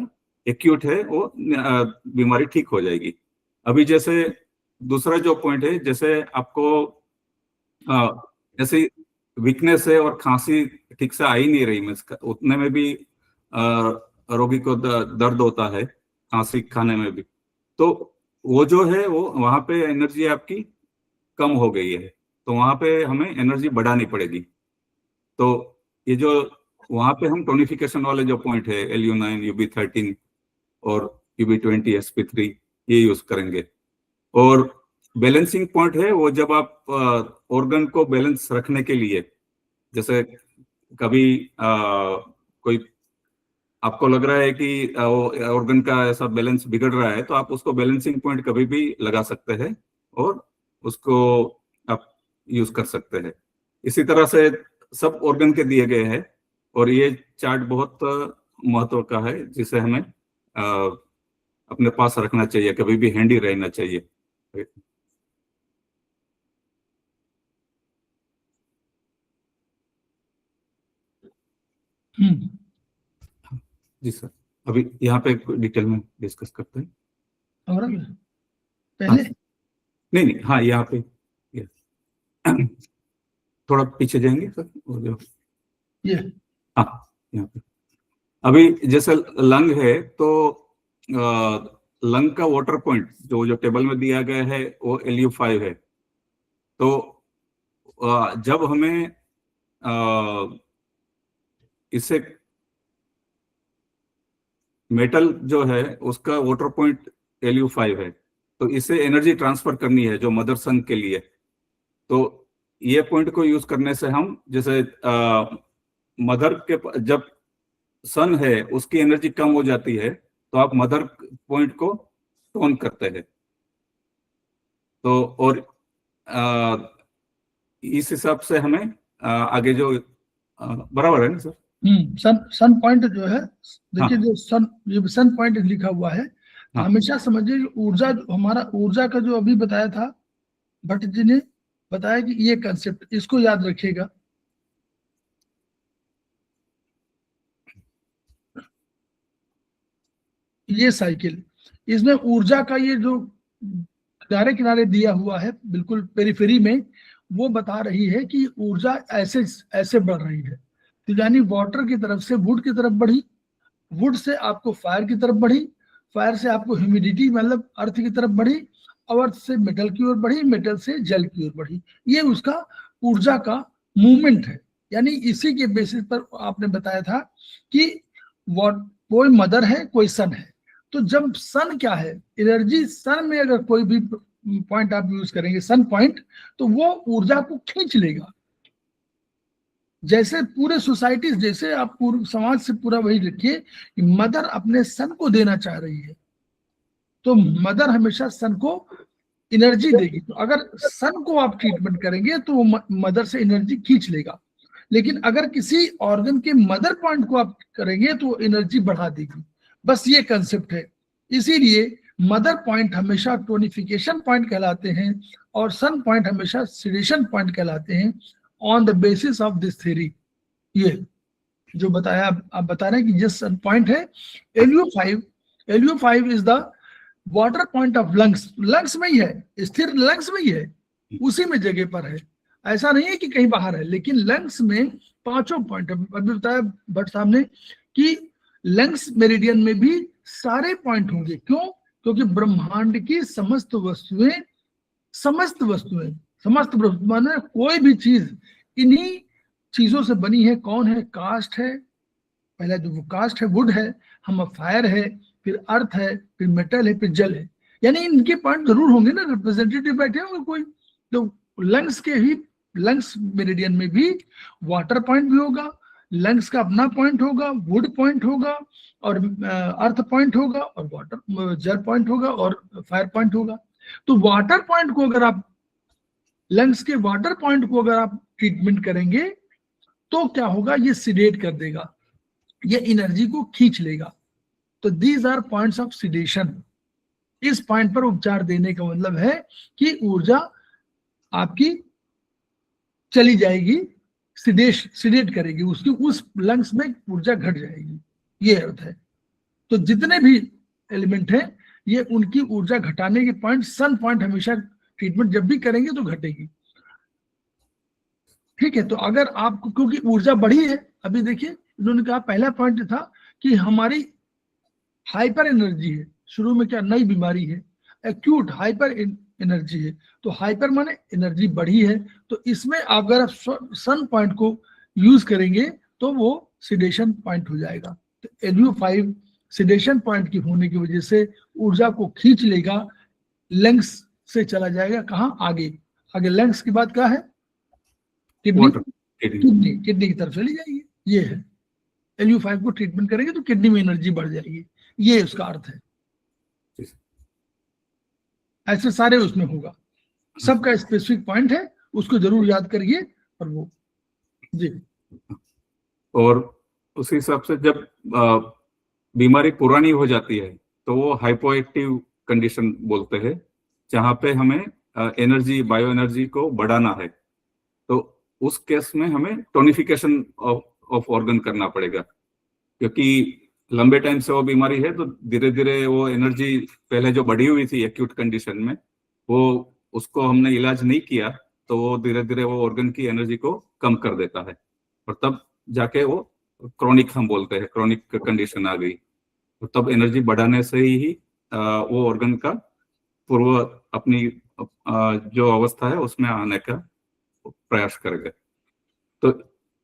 Speaker 3: एक्यूट है वो बीमारी ठीक हो जाएगी। अभी जैसे दूसरा जो पॉइंट है, जैसे आपको ऐसे वीकनेस है और खांसी ठीक से आ ही नहीं रही, उतने में भी रोगी को दर्द होता है, खांसी खाने में भी, तो वो जो है वो वहां पे एनर्जी आपकी कम हो गई है, तो वहां पे हमें एनर्जी बढ़ानी पड़ेगी। तो ये जो वहां पे हम टोनिफिकेशन वाले जो पॉइंट है LU9, UB13 और UB20, SP3 ये यूज करेंगे। और बैलेंसिंग पॉइंट है वो जब आप ऑर्गन को बैलेंस रखने के लिए, जैसे कभी कोई आपको लग रहा है कि ऑर्गन का ऐसा बैलेंस बिगड़ रहा है, तो आप उसको बैलेंसिंग पॉइंट कभी भी लगा सकते हैं और उसको आप यूज कर सकते हैं। इसी तरह से सब ऑर्गन के दिए गए हैं और ये चार्ट बहुत महत्व का है, जिसे हमें अपने पास रखना चाहिए, कभी भी हैंडी रहना चाहिए। जी सर, अभी यहाँ पे डिटेल में डिस्कस करते हैं।
Speaker 2: और पहले
Speaker 3: नहीं, हाँ यहाँ पे थोड़ा पीछे जाएंगे सर, और जो
Speaker 2: ये
Speaker 3: हाँ यहाँ पे अभी जैसे लंग है, तो लंग का वाटर पॉइंट जो टेबल में दिया गया है वो LU5 है। तो जब हमें इससे मेटल जो है उसका वाटर पॉइंट LU5 है, तो इससे एनर्जी ट्रांसफर करनी है जो मदर सन के लिए, तो ये पॉइंट को यूज करने से हम जैसे मदर के जब सन है उसकी एनर्जी कम हो जाती है, तो आप मदर पॉइंट को टोन करते हैं। तो और इस हिसाब से हमें आगे जो बराबर है ना सर?
Speaker 2: सन पॉइंट जो है, देखिए जो सन पॉइंट लिखा हुआ है,
Speaker 3: हाँ।
Speaker 2: हमेशा समझिए ऊर्जा, हमारा ऊर्जा का जो अभी बताया था भट्ट जी ने बताया कि ये कंसेप्ट, इसको याद रखिएगा। ये साइकिल, इसमें ऊर्जा का ये जो किनारे किनारे दिया हुआ है बिल्कुल पेरिफेरी में, वो बता रही है कि ऊर्जा ऐसे ऐसे बढ़ रही है। तो यानी वाटर की तरफ से वुड की तरफ बढ़ी, वुड से आपको फायर की तरफ बढ़ी, फायर से आपको ह्यूमिडिटी मतलब अर्थ की तरफ बढ़ी, अर्थ से मेटल की ओर बढ़ी, मेटल से जल की ओर बढ़ी। ये उसका ऊर्जा का मूवमेंट है। यानी इसी के बेसिस पर आपने बताया था कि कोई मदर है, कोई सन है। तो जब सन क्या है, एनर्जी सन में अगर कोई भी पॉइंट आप यूज करेंगे, सन पॉइंट, तो वो ऊर्जा को खींच लेगा। जैसे पूरे सोसाइटी, जैसे आप पूरे समाज से पूरा वही रखिए कि मदर अपने सन को देना चाह रही है, तो मदर हमेशा सन को एनर्जी देगी। तो अगर सन को आप ट्रीटमेंट करेंगे तो वो मदर से एनर्जी खींच लेगा। लेकिन अगर किसी ऑर्गन के मदर पॉइंट को आप करेंगे तो एनर्जी बढ़ा देगी। बस ये कंसेप्ट है। इसीलिए मदर पॉइंट हमेशा टोनिफिकेशन पॉइंट कहलाते हैं और सन पॉइंट हमेशा सिडेशन पॉइंट कहलाते हैं, on the basis of this theory. ये जो बताया आप बता रहे हैं कि जिस सन पॉइंट है LU5 is the water point of lungs. Lungs में ही है, स्थिर लंग्स में ही है, उसी में जगह पर है। ऐसा नहीं है कि कहीं बाहर है, लेकिन लंग्स में पांचों पॉइंट, अभी बताया भट्ट साहब ने कि लंग्स मेरिडियन में भी सारे पॉइंट होंगे। क्यों? क्योंकि ब्रह्मांड की समस्त वस्तुएं माने कोई भी चीज इन्हीं चीजों से बनी है। कौन है? कास्ट है, पहला जो वो कास्ट है वुड है, हम फायर है, फिर अर्थ है, फिर मेटल है, फिर जल है। यानी इनके पॉइंट जरूर होंगे ना, रिप्रेजेंटेटिव बैठे होंगे कोई। तो लंग्स के ही, लंग्स मेरिडियन में भी वाटर पॉइंट भी होगा, लंग्स का अपना पॉइंट होगा, वुड पॉइंट होगा, और अर्थ पॉइंट होगा, और वाटर जल पॉइंट होगा, और फायर पॉइंट होगा। तो वाटर पॉइंट को अगर आप, लंग्स के वाटर पॉइंट को अगर आप ट्रीटमेंट करेंगे तो क्या होगा? ये सिडेट कर देगा, ये एनर्जी को खींच लेगा। तो these are points of sedation. इस पॉइंट पर उपचार देने का मतलब है कि ऊर्जा आपकी चली जाएगी सिडेट करेगी, उसकी उस लंग्स में ऊर्जा घट जाएगी, ये अर्थ है। तो जितने भी एलिमेंट हैं ये उनकी ऊर्जा घटाने के पॉइंट, सन पॉइंट हमेशा ट्रीटमेंट जब भी करेंगे तो घटेगी। ठीक है, तो अगर आपको क्योंकि ऊर्जा बढ़ी है, अभी देखिए इन्होंने कहा पहला पॉइंट था कि हमारी हाइपर एनर्जी है, शुरू में क्या नई बीमारी है, एक्यूट हाइपर एनर्जी है, तो हाइपर माने एनर्जी बढ़ी है, तो इसमें अगर आप सन पॉइंट को यूज करेंगे तो वो सिडेशन पॉइंट हो जाएगा। तो LU5 सिडेशन पॉइंट की होने की वजह से ऊर्जा को खींच लेगा, लंग्स से चला जाएगा कहाँ, आगे आगे लंग्स की बात क्या है, किडनी की तरफ चली जाएगी, ये है। LU5 को ट्रीटमेंट करेंगे तो किडनी में एनर्जी बढ़ जाएगी, ये उसका अर्थ है। ऐसे सारे उसमें होगा, सबका स्पेसिफिक पॉइंट है, उसको जरूर याद करिए। और वो जी,
Speaker 3: और उसी हिसाब से जब बीमारी पुरानी हो जाती है तो वो हाइपोएक्टिव कंडीशन बोलते हैं, जहाँ पे हमें एनर्जी, बायो एनर्जी को बढ़ाना है, तो उस केस में हमें टोनिफिकेशन ऑफ ऑर्गन करना पड़ेगा, क्योंकि लंबे टाइम से वो बीमारी है तो धीरे धीरे वो एनर्जी पहले जो बढ़ी हुई थी एक्यूट कंडीशन में, वो उसको हमने इलाज नहीं किया तो वो धीरे धीरे वो ऑर्गन की एनर्जी को कम कर देता है, और तब जाके वो क्रोनिक हम बोलते हैं, क्रोनिक कंडीशन आ गई, तो तब एनर्जी बढ़ाने से ही वो ऑर्गन का पूर्व अपनी जो अवस्था है उसमें आने का प्रयास करेगा। तो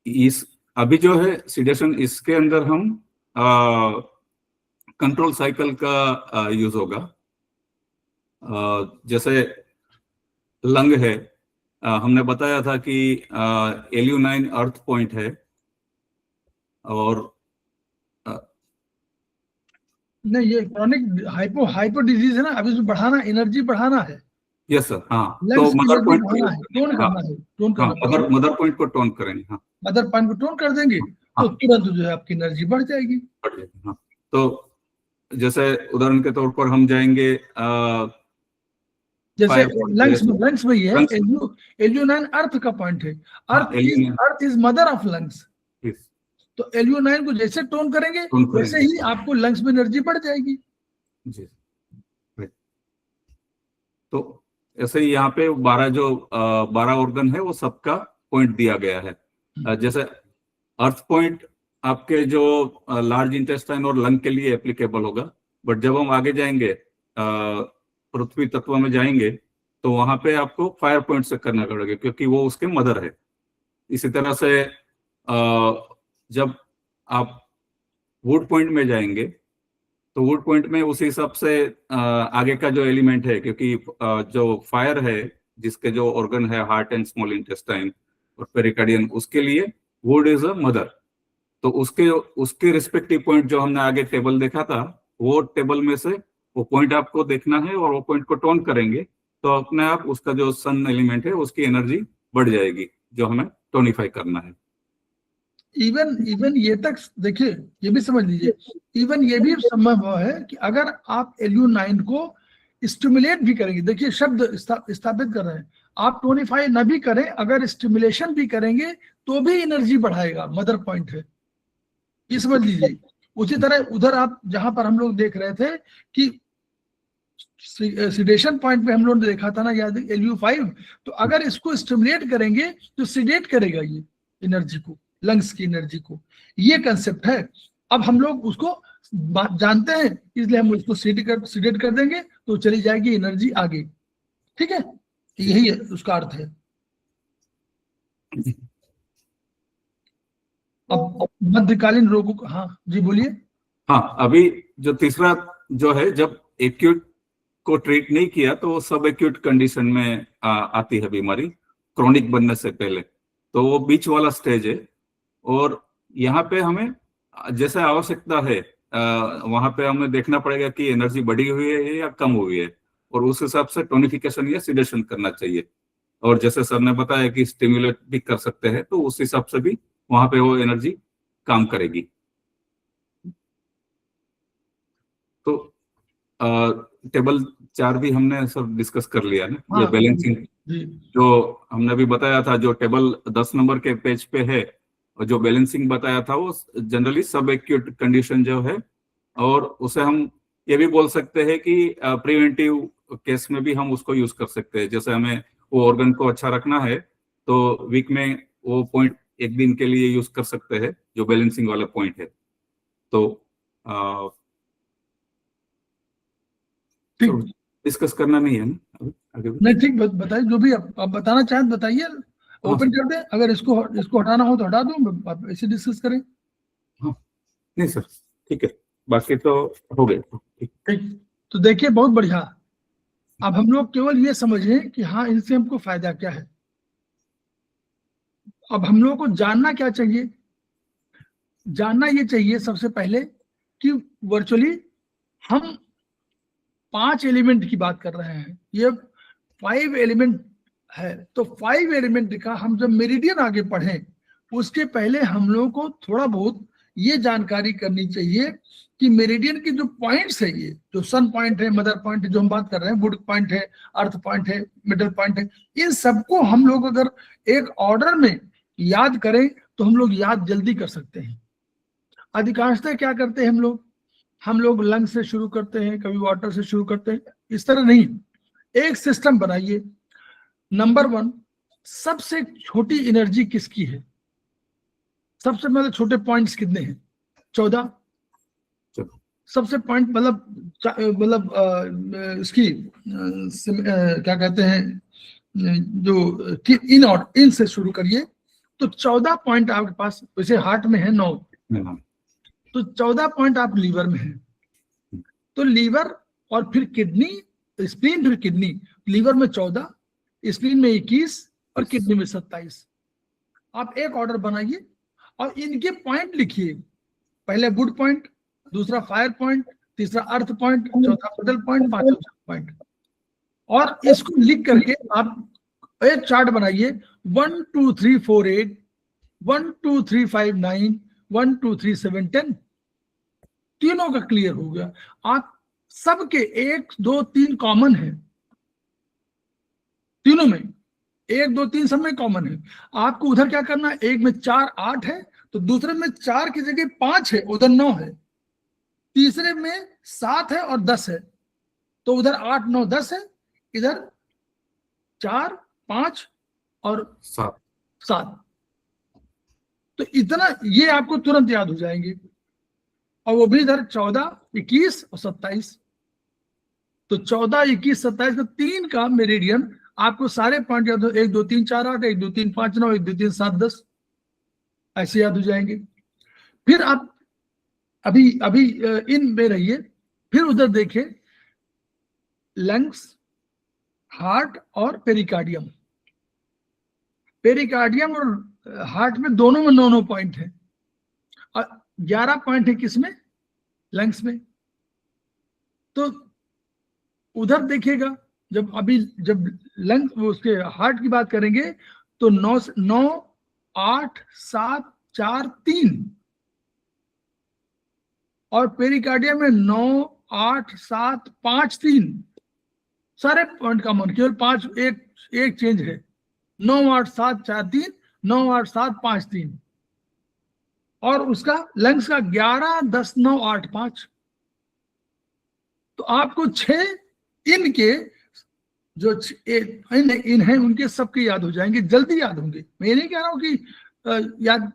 Speaker 3: इस अभी जो है सिडेशन, इसके अंदर हम कंट्रोल साइकिल का यूज होगा। जैसे लंग है, हमने बताया था कि LU9 अर्थ पॉइंट है, और
Speaker 2: नहीं ये क्रॉनिक हाइपर डिजीज है ना, अभी उसमें बढ़ाना, एनर्जी बढ़ाना है।
Speaker 3: यस सर, हाँ,
Speaker 2: लंग्स
Speaker 3: तो
Speaker 2: की
Speaker 3: मदर
Speaker 2: एनर्जी
Speaker 3: पॉइंट
Speaker 2: बढ़ाना है, टोन करना है, टोन करना,
Speaker 3: मदर पॉइंट को टोन करेंगे। हाँ,
Speaker 2: मदर पॉइंट को टोन कर देंगे तो तुरंत जो है आपकी एनर्जी बढ़ जाएगी।
Speaker 3: हाँ, तो जैसे उदाहरण के तौर पर हम जाएंगे,
Speaker 2: जैसे लंग्स में ये है, LU9 अर्थ का पॉइंट है, earth is mother of lungs, तो LU9 को जैसे टोन करेंगे वैसे ही आपको लंग्स में एनर्जी बढ़ जाएगी
Speaker 3: जी। तो ऐसे ही यहाँ पे 12 ऑर्गन है वो सबका पॉइंट दिया गया है। जैसे अर्थ पॉइंट आपके जो लार्ज इंटेस्टाइन और लंग के लिए एप्लीकेबल होगा, बट जब हम आगे जाएंगे पृथ्वी तत्व में जाएंगे तो वहां पे आपको फायर पॉइंट से करना पड़ेगा, क्योंकि वो उसके मदर है। इसी तरह से जब आप वुड पॉइंट में जाएंगे तो वुड पॉइंट में उसी हिसाब से आगे का जो एलिमेंट है, क्योंकि जो फायर है जिसके जो ऑर्गन है हार्ट एंड स्मॉल इंटेस्टाइन और पेरिकार्डियम, उसके लिए वुड इज अ मदर, तो उसके रिस्पेक्टिव पॉइंट जो हमने आगे टेबल देखा था, वो टेबल में से वो पॉइंट आपको देखना है, और वो पॉइंट को टोन करेंगे तो अपने आप उसका जो सन एलिमेंट है उसकी एनर्जी बढ़ जाएगी, जो हमें टोनिफाई करना है।
Speaker 2: इवन ये तक देखिए, ये भी समझ लीजिए, इवन ये भी संभव है कि अगर आप LU9 को स्टिमुलेट भी करेंगे, देखिए शब्द स्थापित कर रहे हैं, आप टोनिफाई न भी करें, अगर स्टिमुलेशन भी करेंगे तो भी एनर्जी बढ़ाएगा, मदर पॉइंट है, ये समझ लीजिए। उसी तरह उधर आप जहां पर हम लोग देख रहे थे कि सिडेशन पॉइंट पे हम लोगों ने देखा था ना, याद है, LU5, तो अगर इसको स्टिमुलेट करेंगे तो सिडेट करेगा ये एनर्जी को, लंग्स की एनर्जी को, ये कंसेप्ट है। अब हम लोग उसको जानते हैं, इसलिए हम उसको सिडेट कर देंगे तो चली जाएगी एनर्जी आगे, ठीक है, यही है उसका अर्थ है। अब मध्यकालीन रोगों को, हाँ जी बोलिए।
Speaker 3: हाँ, अभी जो तीसरा जो है, जब एक्यूट को ट्रीट नहीं किया तो वो सब एक्यूट कंडीशन में आती है बीमारी, क्रोनिक बनने से पहले, तो वो बीच वाला स्टेज है। और यहाँ पे हमें जैसे आवश्यकता है वहां पे हमें देखना पड़ेगा कि एनर्जी बढ़ी हुई है या कम हुई है, और उस हिसाब से टोनिफिकेशन या सिडेशन करना चाहिए। और जैसे सर ने बताया कि स्टिमुलेट भी कर सकते हैं, तो उस हिसाब से भी वहां पे वो एनर्जी काम करेगी। तो टेबल 4 भी हमने सब डिस्कस कर लिया ना, ये बैलेंसिंग
Speaker 2: जी
Speaker 3: जो हमने अभी बताया था, जो टेबल 10 नंबर के पेज पे है, और जो बैलेंसिंग बताया था वो जनरली सब एक्यूट कंडीशन जो है, और उसे हम ये भी बोल सकते हैं कि प्रिवेंटिव केस में भी हम उसको यूज कर सकते हैं। जैसे हमें वो ऑर्गन को अच्छा रखना है तो वीक में वो पॉइंट एक दिन के लिए यूज कर सकते हैं, जो बैलेंसिंग वाला पॉइंट है। तो
Speaker 2: ठीक।
Speaker 3: डिस्कस करना नहीं है ना अभी आगे भी?
Speaker 2: नहीं ठीक, बताइए जो भी आप बताना चाहें बताइए,
Speaker 3: हाँ
Speaker 2: ओपन कर दें। अगर इसको हटाना हो तो हटा दो, आप ऐसे डिस्कस करें।
Speaker 3: हाँ, नहीं सर, ठीक है, बाकी तो हो गए। ठीक।
Speaker 2: ठीक, तो देखिए बहुत बढ़िया। अब हम लोग केवल ये समझें कि हाँ इनसे हमको फायदा क्या है। अब हम लोग को जानना क्या चाहिए? जानना ये चाहिए सबसे पहले कि वर्चुअली हम 5 एलिमेंट की बात कर रहे हैं, ये 5 एलिमेंट है। तो 5 एलिमेंट का हम जब मेरिडियन आगे पढ़ें उसके पहले हम लोग को थोड़ा बहुत ये जानकारी करनी चाहिए कि मेरिडियन के जो पॉइंट्स है, ये जो सन पॉइंट है, मदर पॉइंट है, जो हम बात कर रहे हैं, वुड पॉइंट है, अर्थ पॉइंट है, मिडल पॉइंट है, इन सबको हम लोग अगर एक ऑर्डर में याद करें तो हम लोग याद जल्दी कर सकते हैं। अधिकांशतः क्या करते हैं हम लोग लंग से शुरू करते हैं, कभी वाटर से शुरू करते हैं, इस तरह नहीं। एक सिस्टम बनाइए। नंबर 1, सबसे छोटी एनर्जी किसकी है? सबसे मतलब छोटे पॉइंट्स कितने हैं? 14। सबसे पॉइंट मतलब इसकी क्या कहते हैं, जो इन से शुरू करिए तो 14 पॉइंट आपके पास, वैसे हार्ट में है 9, तो 14 पॉइंट आप लीवर में है। तो लीवर और फिर किडनी, स्प्लीन, फिर किडनी। लीवर में 14, स्प्लीन में 21 और किडनी में 27। आप एक ऑर्डर बनाइए और इनके पॉइंट लिखिए। पहले वुड पॉइंट, दूसरा फायर पॉइंट, तीसरा अर्थ पॉइंट, चौथा मिडल पॉइंट, पांचवा पॉइंट। और इसको लिख करके आप एक चार्ट बनाइए। 1 2 3 4 8, 1 2 3 5 9, 1 2 3 7 10। तीनों का क्लियर हो गया। आप सबके 1 2 3 कॉमन है, तीनों में 1 2 3 सब में कॉमन है। आपको उधर क्या करना है, एक में 4 8 है तो दूसरे में 4 की जगह 5 है, उधर 9 है। तीसरे में 7 है और 10 है, तो उधर 8 9 10 है, इधर 4 5 और 7। तो इतना ये आपको तुरंत याद हो जाएंगे। और वो भी इधर 14 21 और 27। तो 14 21 27 का 3 का मेरिडियन आपको सारे पॉइंट याद हो। 1 2 3 4 8, 1 2 3 5 9, 1 2 3 7 10, ऐसे याद हो जाएंगे। फिर आप अभी अभी इन में रहिए, फिर उधर देखिए लंग्स, हार्ट और पेरिकार्डियम। पेरिकार्डियम और हार्ट में दोनों में 9 पॉइंट है और 11 पॉइंट है किसमें? लंग्स में। तो उधर देखिएगा, जब लंग उसके हार्ट की बात करेंगे तो 9 8 7 4 3, और पेरिकार्डियम में 9 8 7 5 3, सारे पॉइंट कॉमन, केवल 5 एक चेंज है। 9 8 7 4 3, 9 8 7 5 3, और उसका लंग्स का 11 10 9 8 5। तो आपको 6 इनके जो इन है उनके सबके याद हो जाएंगे, जल्दी याद होंगे। मैं नहीं कह रहा हूं कि याद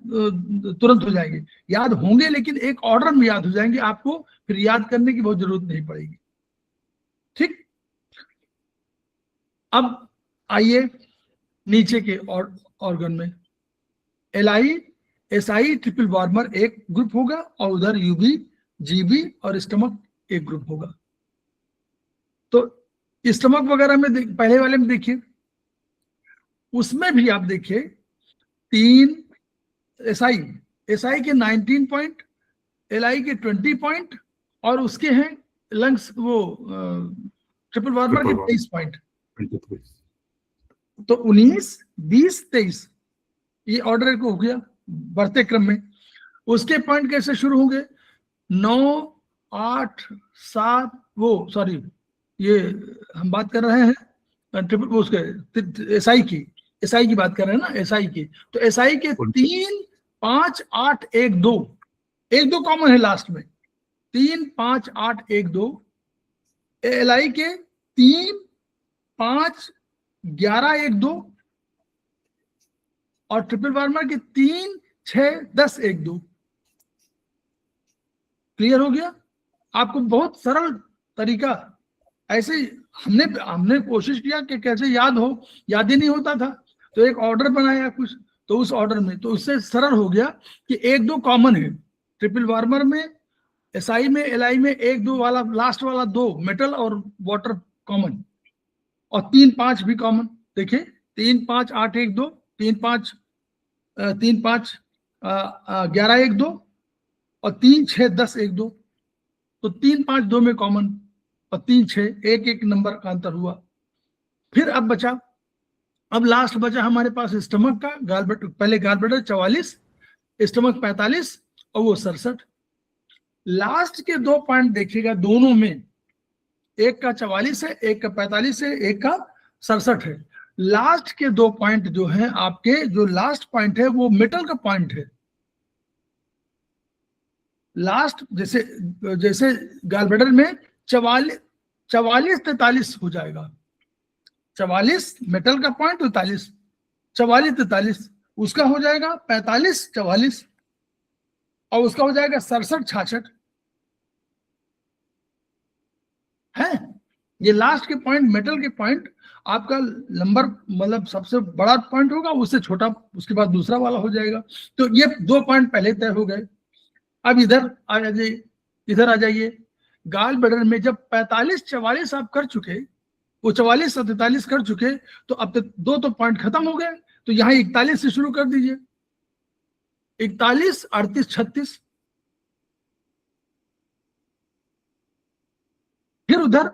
Speaker 2: तुरंत हो जाएंगे, याद होंगे, लेकिन एक ऑर्डर में याद हो जाएंगे। आपको फिर याद करने की बहुत जरूरत नहीं पड़ेगी। ठीक, अब आइए नीचे के ऑर्गन में। LI SI ट्रिपल वार्मर एक ग्रुप होगा और उधर UB GB और स्टमक एक ग्रुप होगा। तो स्टमक वगैरह में पहले वाले में देखिए, उसमें भी आप देखिए 3 SI के 19 पॉइंट, LI के 20 पॉइंट, और उसके हैं लंग्स वो ट्रिपल वार्मर के 23 पॉइंट। तो 19 20 23 ये ऑर्डर को हो गया बढ़ते क्रम में। उसके पॉइंट कैसे शुरू होंगे? 9 8 7, वो सॉरी, ये हम बात कर रहे हैं ट्रिपल उसके एसआई की बात कर रहे हैं ना, एसआई की। तो एसआई के 3, 5, 8, 1, 2, 1, 2 कॉमन है लास्ट में, 3, 5, 8, 1, 2। एलआई के 3, 5, 11, 1, 2 और ट्रिपल वार्मर के 3, 6, 10, 1, 2। क्लियर हो गया आपको? बहुत सरल तरीका। ऐसे हमने कोशिश किया कि कैसे याद हो, याद ही नहीं होता था, तो एक ऑर्डर बनाया कुछ, तो उस ऑर्डर में तो उससे सरल हो गया कि 1, 2 कॉमन है ट्रिपल वार्मर में, एसआई में, एलआई में 1, 2 वाला लास्ट वाला 2 मेटल और वाटर कॉमन, और 3, 5 भी कॉमन। देखिए 3, 5, 8, 1, 2, 3, 5 11, 1, 2 और 3, 6, 10, 1, 2। तो 3, 5, 2 में कॉमन और 3, 6 एक एक नंबर का अंतर हुआ। फिर अब बचा, अब लास्ट बचा हमारे पास स्टमक का पहले गालब्लैडर 44, स्टमक 45 और वो 67। लास्ट के 2 पॉइंट देखिएगा, दोनों में एक का 44 है, एक का 45 है, एक का 67 है। लास्ट के 2 पॉइंट जो हैं आपके, जो लास्ट पॉइंट है वो मेटल का पॉइंट है। लास्ट जैसे गालब्लैडर में 44, 43 हो जाएगा, 44 मेटल का पॉइंट, 43, 44, 43 उसका हो जाएगा 45, 44 और उसका हो जाएगा 67, 66 है। ये लास्ट के पॉइंट, मेटल के पॉइंट आपका नंबर मतलब सबसे बड़ा पॉइंट होगा, उससे छोटा उसके बाद दूसरा वाला हो जाएगा। तो ये 2 पॉइंट पहले तय हो गए। अब इधर आ जाइए, इधर आ जाइए। गालब्लैडर में जब 45, 44 आप कर चुके, वो 44 और 43 कर चुके, तो अब तक 2 तो पॉइंट खत्म हो गए। तो यहाँ 41 से शुरू कर दीजिए, 41, 38, 36। फिर उधर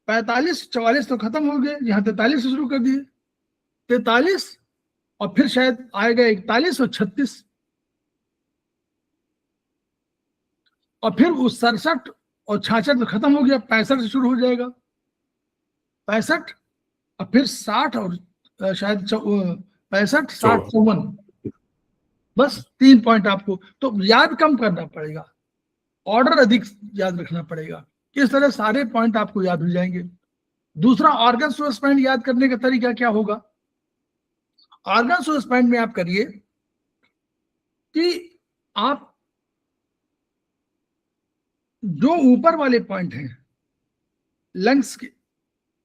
Speaker 2: 45, 44 तो खत्म हो गए, यहाँ 43 से शुरू कर दिए, 43 और फिर शायद आएगा 41 और 36 और फिर वो 67 और 66 तो खत्म हो गया, 65 से शुरू हो जाएगा, 65 और फिर 60 और शायद 65, 60, 54। बस 3 पॉइंट आपको तो याद कम करना पड़ेगा, ऑर्डर अधिक याद रखना पड़ेगा। इस तरह सारे पॉइंट आपको याद हो जाएंगे। दूसरा, ऑर्गन सोर्स पॉइंट याद करने का तरीका क्या होगा? ऑर्गन सोर्स पॉइंट में आप करिए कि आप जो ऊपर वाले पॉइंट हैं लंग्स के,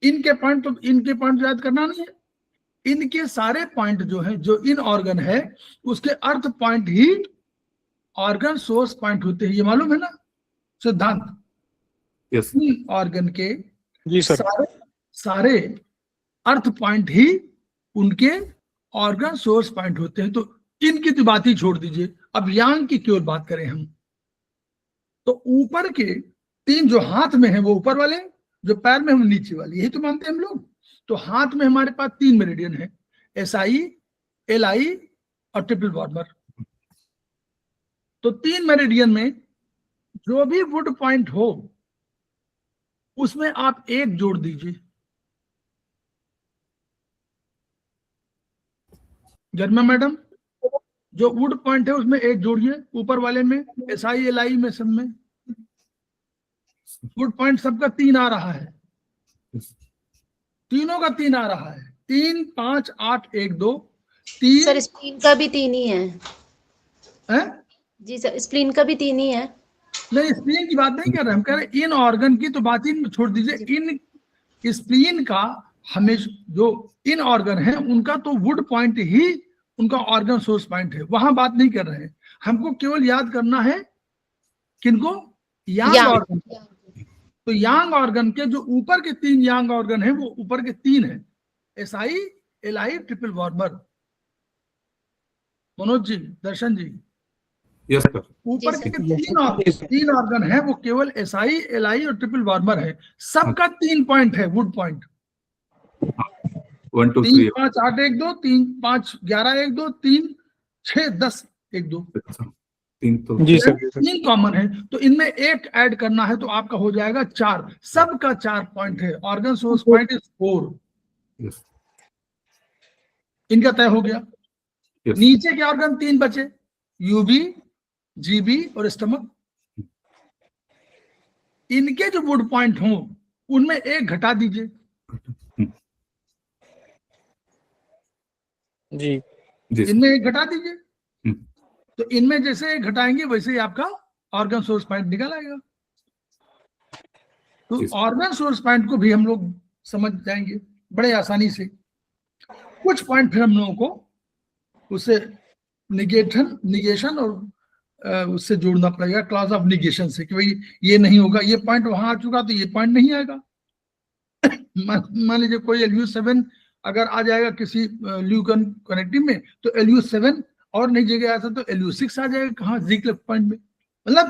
Speaker 2: इनके पॉइंट याद करना नहीं है, इनके सारे पॉइंट जो है, जो इन ऑर्गन है उसके अर्थ पॉइंट ही ऑर्गन सोर्स पॉइंट होते हैं। ये मालूम है ना सिद्धांत?
Speaker 3: यस
Speaker 2: ऑर्गन के
Speaker 4: जी सर,
Speaker 2: सारे अर्थ पॉइंट ही उनके ऑर्गन सोर्स पॉइंट होते हैं। तो इनकी तो बात ही छोड़ दीजिए, अब यांग की केवल बात करें हम, तो ऊपर के 3 जो हाथ में है वो ऊपर वाले, जो पैर में हम नीचे वाले, यही तो मानते हैं हम लोग। तो हाथ में हमारे पास 3 मेरिडियन है, एसआई, एलआई और ट्रिपल वार्मर। तो 3 मेरिडियन में जो भी वुड पॉइंट हो उसमें आप 1 जोड़ दीजिए। गरिमा मैडम, जो वुड पॉइंट है उसमें 1 जोड़िए, ऊपर वाले में, एसआई, एलआई में, सब में वुड पॉइंट सबका 3 आ रहा है, तीनों का 3 आ रहा है, 3, 5, 8, 1, 2, 3।
Speaker 5: सर स्प्लीन का भी 3 ही है।
Speaker 2: जी
Speaker 5: सर स्प्लीन का भी 3 ही है।
Speaker 2: नहीं, स्प्लीन की बात नहीं कर रहे, हम कह रहे इन ऑर्गन की तो बात ही छोड़ दीजिए। इन स्प्लीन का हमेशा जो इन ऑर्गन है उनका तो वुड पॉइंट ही उनका ऑर्गन सोर्स पॉइंट है, वहां बात नहीं कर रहे हैं। हमको केवल याद करना है किनको? यांग ऑर्गन। तो यांग ऑर्गन के जो ऊपर के 3 यांग ऑर्गन है वो ऊपर के 3 है, SI, LI, triple warmer. Manoj ji, Darshan ji,
Speaker 3: yes sir,
Speaker 2: ऊपर के 3 ऑर्गन है वो केवल एसआई, एलआई और ट्रिपल वार्मर है, सबका 3 पॉइंट है वुड पॉइंट।
Speaker 3: 1, 2,
Speaker 2: 3,
Speaker 3: 3
Speaker 2: 5, 8, 1, 2, 3, 5, 11, 1, 2, 3, 6, 10, 1, 2,
Speaker 3: 3 तो
Speaker 4: जी सर,
Speaker 2: 3 कॉमन है। तो इनमें 1 ऐड करना है तो आपका हो जाएगा 4, सबका 4 पॉइंट है। Organ source point is 4।
Speaker 3: Yes.
Speaker 2: इनका तय हो गया।
Speaker 3: Yes.
Speaker 2: नीचे के ऑर्गन 3 बचे, यूबी, जीबी और स्टमक। इनके जो वुड पॉइंट हों उनमें एक घटा दीजिए
Speaker 4: जी
Speaker 3: जी
Speaker 2: इनमें एक घटा दीजिए।
Speaker 3: हम्म।
Speaker 2: तो इनमें जैसे एक घटाएंगे वैसे ही आपका ऑर्गन सोर्स पॉइंट निकल आएगा। तो
Speaker 3: Yes.
Speaker 2: ऑर्गन सोर्स पॉइंट को भी हम लोग समझ जाएंगे बड़े आसानी से। कुछ पॉइंट फिर हम लोगों को उससे निगेशन और उससे जोड़ना पड़ेगा, क्लॉज ऑफ निगेशन से, कि भाई ये नहीं होगा, ये पॉइंट वहां आ चुका तो ये पॉइंट नहीं आएगा। मान लीजिए कोई LU7 अगर आ जाएगा किसी ल्यूकन कनेक्टिव में, तो LU7 और नहीं जगह आया था तो LU6 आ जाएगा कहाँ, ज़िग्लर पॉइंट में। मतलब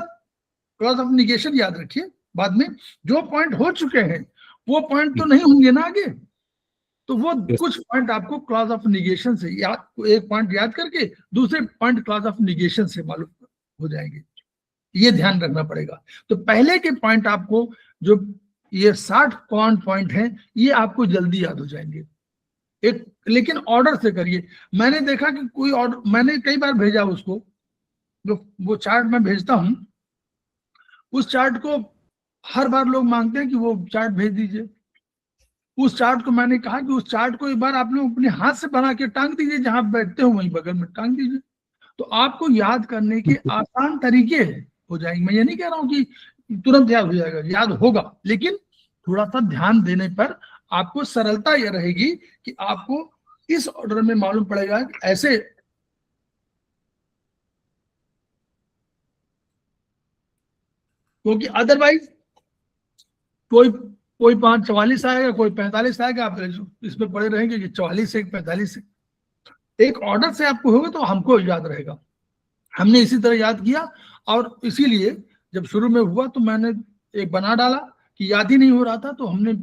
Speaker 2: क्लॉज ऑफ निगेशन याद रखिए, बाद में जो पॉइंट हो चुके हैं वो पॉइंट तो नहीं होंगे ना आगे, तो वो
Speaker 3: Yes.
Speaker 2: कुछ पॉइंट आपको क्लॉज ऑफ निगेशन से याद, एक पॉइंट याद करके दूसरे पॉइंट क्लॉज ऑफ निगेशन से मालूम हो जाएंगे। ये ध्यान रखना पड़ेगा। तो पहले के पॉइंट आपको जो ये 60 कॉन पॉइंट हैं ये आपको जल्दी याद हो जाएंगे। एक लेकिन ऑर्डर से करिए। मैंने देखा कि कोई ऑर्डर, मैंने कई बार भेजा उसको, जो वो चार्ट मैं भेजता हूं, उस चार्ट को हर बार लोग मांगते हैं कि वो चार्ट भेज दीजिए। उस चार्ट को मैंने कहा कि उस चार्ट को एक बार आप लोग अपने हाथ से बना के टांग दीजिए, जहां बैठते हो वहीं बगल में टांग दीजिए, तो आपको याद करने के आसान तरीके हो जाएंगे। मैं ये नहीं कह रहा हूं कि तुरंत याद हो जाएगा, याद होगा, लेकिन थोड़ा सा ध्यान देने पर आपको सरलता यह रहेगी कि आपको इस ऑर्डर में मालूम पड़ेगा कि ऐसे क्योंकि अदरवाइज कोई 44 आएगा, कोई 45 आएगा, आप इसमें पड़े रहेंगे कि 44 से 45 से। एक ऑर्डर से आपको होगा तो हमको याद रहेगा। हमने इसी तरह याद किया और इसीलिए जब शुरू में हुआ तो मैंने एक बना डाला कि याद ही नहीं हो रहा था, तो हमने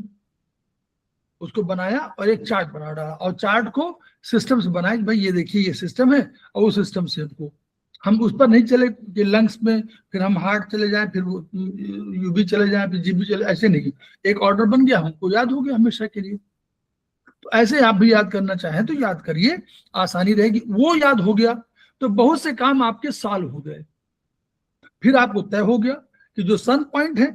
Speaker 2: उसको बनाया और एक चार्ट बना डाला और चार्ट को सिस्टम से बनाया कि भाई ये देखिए ये सिस्टम है, और उस सिस्टम से हम उस पर नहीं चले कि लंग्स में फिर हम हार्ट चले जाएं, फिर वो यूबी चले जाएं, फिर जीबी चले, ऐसे नहीं। एक ऑर्डर बन गया, हमको याद हो गया हमेशा के लिए। तो ऐसे आप भी याद करना चाहें तो याद करिए, आसानी रहेगी। वो याद हो गया तो बहुत से काम आपके सॉल्व हो गए। फिर आपको तय हो गया कि जो सन पॉइंट है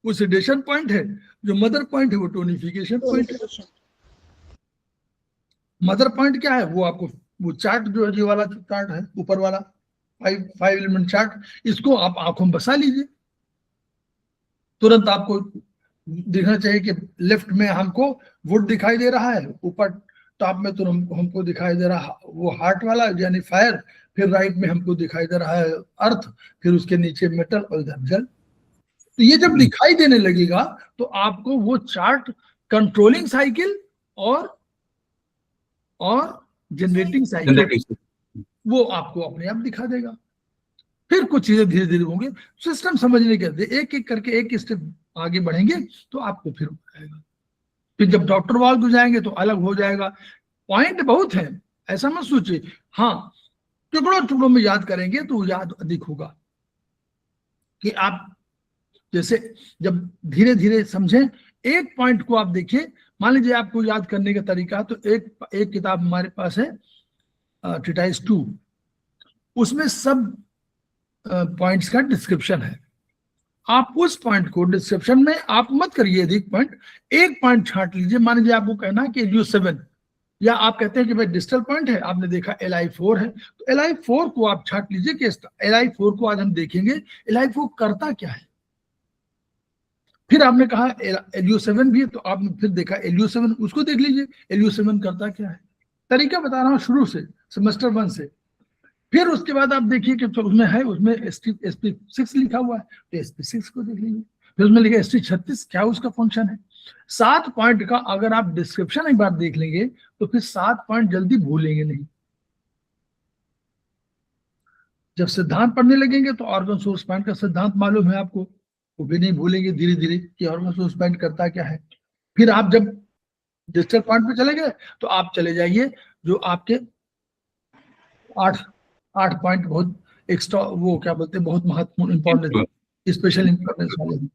Speaker 2: वो सेडेशन पॉइंट है, जो मदर पॉइंट है वो टोनिफिकेशन पॉइंट है। मदर पॉइंट क्या है वो आपको, वो चार्ट जो है, ये वाला चार्ट है ऊपर वाला 5 एलिमेंट चार्ट, इसको आप आंखों में बसा लीजिए। तुरंत आपको दिखना चाहिए कि लेफ्ट में हमको वुड दिखाई दे रहा है, ऊपर टॉप में तो हमको दिखाई दे रहा वो हार्ट वाला यानी फायर, फिर राइट में हमको दिखाई दे रहा है अर्थ, फिर उसके नीचे मेटल और इधर जल। तो ये जब दिखाई देने लगेगा तो आपको वो चार्ट कंट्रोलिंग साइकिल और जनरेटिंग साइकिल वो आपको अपने आप दिखा देगा। फिर कुछ चीजें धीरे धीरे होंगे, सिस्टम समझने के बाद एक एक करके एक स्टेप आगे बढ़ेंगे तो आपको फिर आएगा। फिर जब डॉक्टर वाल को जाएंगे तो अलग हो जाएगा। पॉइंट बहुत है, ऐसा मत सोचिए। हाँ, टुकड़ों टुकड़ों में याद करेंगे तो याद अधिक होगा। कि आप जैसे जब धीरे धीरे समझें, एक पॉइंट को आप देखिए, मान लीजिए आपको याद करने का तरीका, तो एक किताब हमारे पास है ट्रीटाइज 2, उसमें सब पॉइंट्स का डिस्क्रिप्शन है। आप उस पॉइंट को डिस्क्रिप्शन में आप मत करिए अधिक पॉइंट, एक पॉइंट छांट लीजिए। मान लीजिए आपको कहना है कि LU7, या आप कहते हैं कि भाई डिस्टल पॉइंट है, आपने देखा LI4 है, तो LI4 को आप छांट लीजिए कि LI4 को आज हम देखेंगे LI4 करता क्या है। फिर आपने कहा LU7 भी है, तो आपने फिर देखा LU7, उसको देख लीजिए LU7 करता क्या है। तरीका बता रहा हूँ शुरू से, सेमेस्टर 1 से। फिर उसके बाद आप देखिए कि तो उसमें है, उसमें SP6 लिखा हुआ है, तो SP6 को देख लीजिए। फिर उसमें लिखा SP36, क्या उसका फंक्शन है। 7 पॉइंट का अगर आप डिस्क्रिप्शन एक बार देख लेंगे तो फिर 7 पॉइंट जल्दी भूलेंगे नहीं। जब सिद्धांत पढ़ने लगेंगे तो ऑर्गन सोर्स पॉइंट का सिद्धांत मालूम है आपको, वो भी नहीं भूलेंगे धीरे धीरे कि ऑर्गन सोर्स पॉइंट करता क्या है। फिर आप जब डिस्टल पॉइंट पे चले गए तो आप चले जाइए जो आपके 8 पॉइंट बहुत एक्स्ट्रा, वो क्या बोलते हैं, बहुत महत्वपूर्ण इंपॉर्टेंट स्पेशल इंपॉर्टेंस वाले हैं।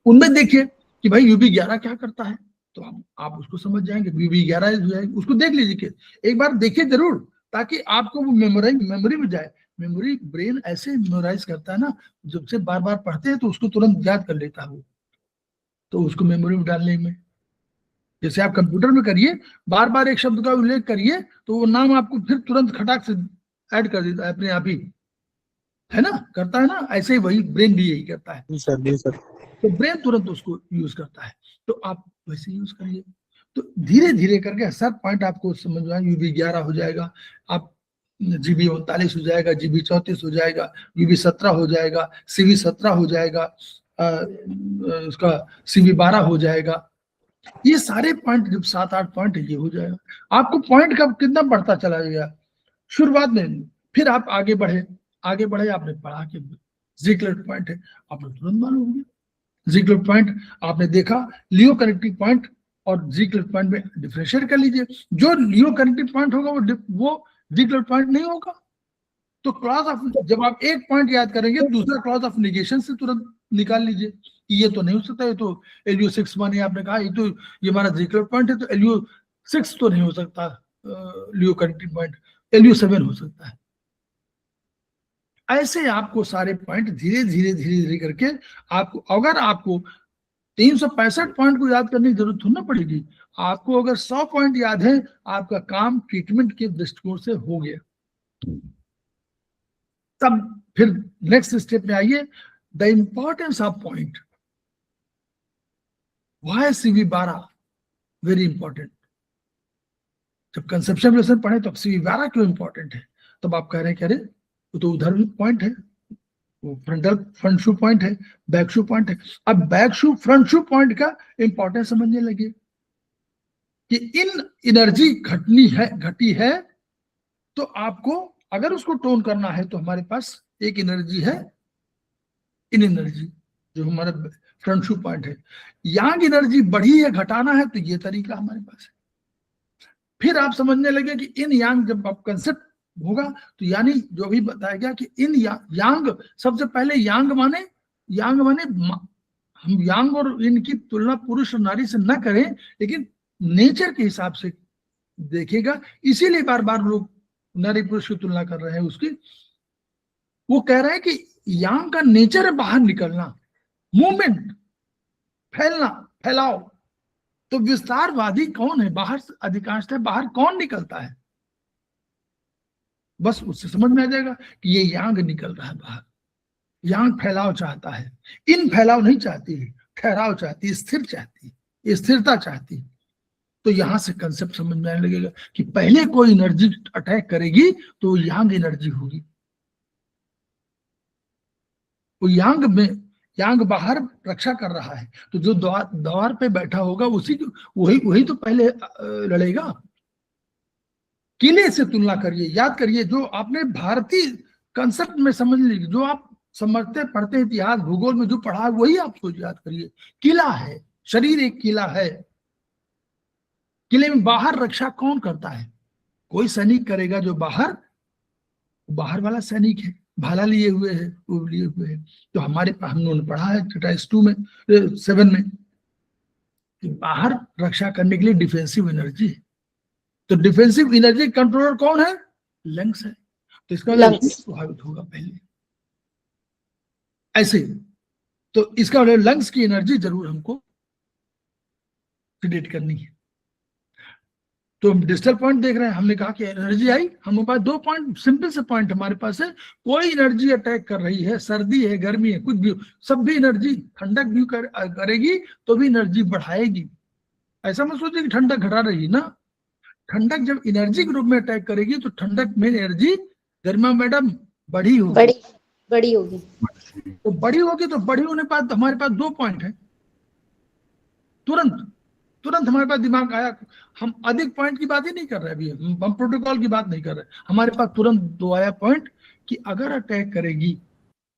Speaker 2: उनमें देखिए कि भाई UB11 क्या करता है, तो आप उसको समझ जाएंगे। BB11 हो जाएगी, उसको देख लीजिए कि एक बार देखिए जरूर, ताकि आपको वो मेमोरी में जाए। मेमोरी ब्रेन ऐसे मेमोराइज करता है ना, जब से बार बार पढ़ते हैं तो उसको तुरंत याद कर लेता है वो, तो उसको मेमोरी में डालने में, जैसे आप कंप्यूटर में करिए, बार बार एक शब्द का उल्लेख करिए तो वो नाम आपको फिर तुरंत खटाक से ऐड कर देता है अपने आप ही, है ना, करता है ना, ऐसे ही वही ब्रेन भी यही करता है।
Speaker 4: जी सर।
Speaker 2: तो ब्रेन तुरंत उसको यूज करता है, तो आप वैसे यूज करिए। तो धीरे धीरे करके सब पॉइंट आपको समझ में आएगा। UB11 हो जाएगा, आप GB39 हो जाएगा, GB34 हो जाएगा, UB17 हो जाएगा, CV17 हो जाएगा, उसका CV12 हो जाएगा। ये सारे पॉइंट जब 7-8 पॉइंट ये हो जाएगा, आपको पॉइंट का कितना बढ़ता चला जाएगा शुरुआत में। फिर आप आगे बढ़े आपने पढ़ा कि ज़िग्लर पॉइंट है, आपने तुरंत मालूम हो गया। ज़िग्लर पॉइंट आपने देखा, लियो कनेक्टिव पॉइंट और ज़िग्लर पॉइंट में डिफरेंशिएट कर लीजिए। जो लियो कनेक्टिव पॉइंट होगा वो ज़िग्लर पॉइंट नहीं होगा। तो क्लॉज ऑफ, जब आप एक पॉइंट याद करेंगे दूसरा क्लॉज ऑफ नेगेशन से तुरंत निकाल लीजिए कि ये तो नहीं हो सकता, ये तो LU6 माने आपने कहा ये हमारा ज़िग्लर पॉइंट है, तो LU6 तो नहीं हो सकता, लियो कनेक्टिव पॉइंट LU7 हो सकता है। ऐसे आपको सारे पॉइंट धीरे धीरे करके अगर आपको 365 पॉइंट को याद करने की जरूरत थोड़ी ना पड़ेगी। आपको अगर 100 पॉइंट याद है, आपका काम ट्रीटमेंट के दृष्टिकोण से हो गया। तब फिर नेक्स्ट स्टेप में आइए, the importance of point. Why CV12 very important. जब कंसेप्शन लेसन पढ़े तो CV12 क्यों इंपॉर्टेंट है, तब आप कह रहे हैं कि अरे वो तो उधर भी पॉइंट है, वो फ्रंट शू पॉइंट है, बैक शू पॉइंट है। अब बैक शू फ्रंट शू पॉइंट का इंपॉर्टेंस समझने लगे कि इन एनर्जी घटी है, तो आपको अगर उसको टोन करना है तो हमारे पास एक एनर्जी है, इन एनर्जी जो हमारा फ्रंट शू पॉइंट है। यांग एनर्जी बढ़ी है, घटाना है, तो ये तरीका हमारे पास है। फिर आप समझने लगे कि इन यांग, जब आप कंसेप्ट होगा तो यानी जो भी बताया गया कि इन यांग, सबसे पहले यांग माने हम यांग और इनकी तुलना पुरुष और नारी से न करें, लेकिन नेचर के हिसाब से देखेगा। इसीलिए बार बार लोग नारी पुरुष की तुलना कर रहे हैं उसकी। वो कह रहे हैं कि यांग का नेचर है बाहर निकलना, मूवमेंट, फैलाव। तो विस्तारवादी कौन है, बाहर अधिकांशतः बाहर कौन निकलता है, बस उससे समझ में आ जाएगा कि ये यांग निकल रहा है बाहर। यांग फैलाव चाहता है, इन फैलाव नहीं चाहती है, ठहराव चाहती है, स्थिर चाहती है, स्थिरता चाहती है। तो यहां से कंसेप्ट समझ में आने लगेगा कि पहले कोई एनर्जी अटैक करेगी तो वो यांग एनर्जी होगी। वो यांग बाहर रक्षा कर रहा है, तो जो द्वार पे बैठा होगा वही तो पहले लड़ेगा। किले से तुलना करिए, याद करिए, जो आपने भारतीय कंसेप्ट में समझ लीजिए, जो आप समझते पढ़ते इतिहास भूगोल में जो पढ़ा है वही आपको याद करिए। किला है, शरीर एक किला है। किले में बाहर रक्षा कौन करता है, कोई सैनिक करेगा जो बाहर वाला सैनिक है, भाला लिए हुए है, वो लिए हुए है। तो हमारे पास हमने पढ़ा है टाइप्स 2 में 7 में कि बाहर रक्षा करने के लिए डिफेंसिव एनर्जी है। तो डिफेंसिव एनर्जी कंट्रोलर कौन है, लंग्स है। तो इसका प्रभावित होगा पहले ऐसे। तो इसका लंग्स की एनर्जी जरूर हमको क्रिएट करनी है। तो हम डिजिटल पॉइंट देख रहे हैं, हमने कहा कि एनर्जी आई, हमारे पास 2 पॉइंट, सिंपल से पॉइंट हमारे पास है। कोई एनर्जी अटैक कर रही है, सर्दी है, गर्मी है, कुछ भी, सब भी एनर्जी, ठंडक भी करेगी तो भी एनर्जी बढ़ाएगी। ऐसा मत सोचिए कि ठंडक घटा रही ना। ठंडक जब एनर्जी के रूप में अटैक करेगी तो ठंडक में एनर्जी, गर्मा मैडम, बड़ी होगी।
Speaker 5: बड़ी होगी।
Speaker 2: तो बड़ी होगी, तो बड़ी होने पर हमारे पास 2 पॉइंट है। तुरंत हमारे पास दिमाग आया। हम अधिक पॉइंट की बात ही नहीं कर रहे अभी, हम प्रोटोकॉल की बात नहीं कर रहे। हमारे पास तुरंत 2 आया पॉइंट कि अगर अटैक करेगी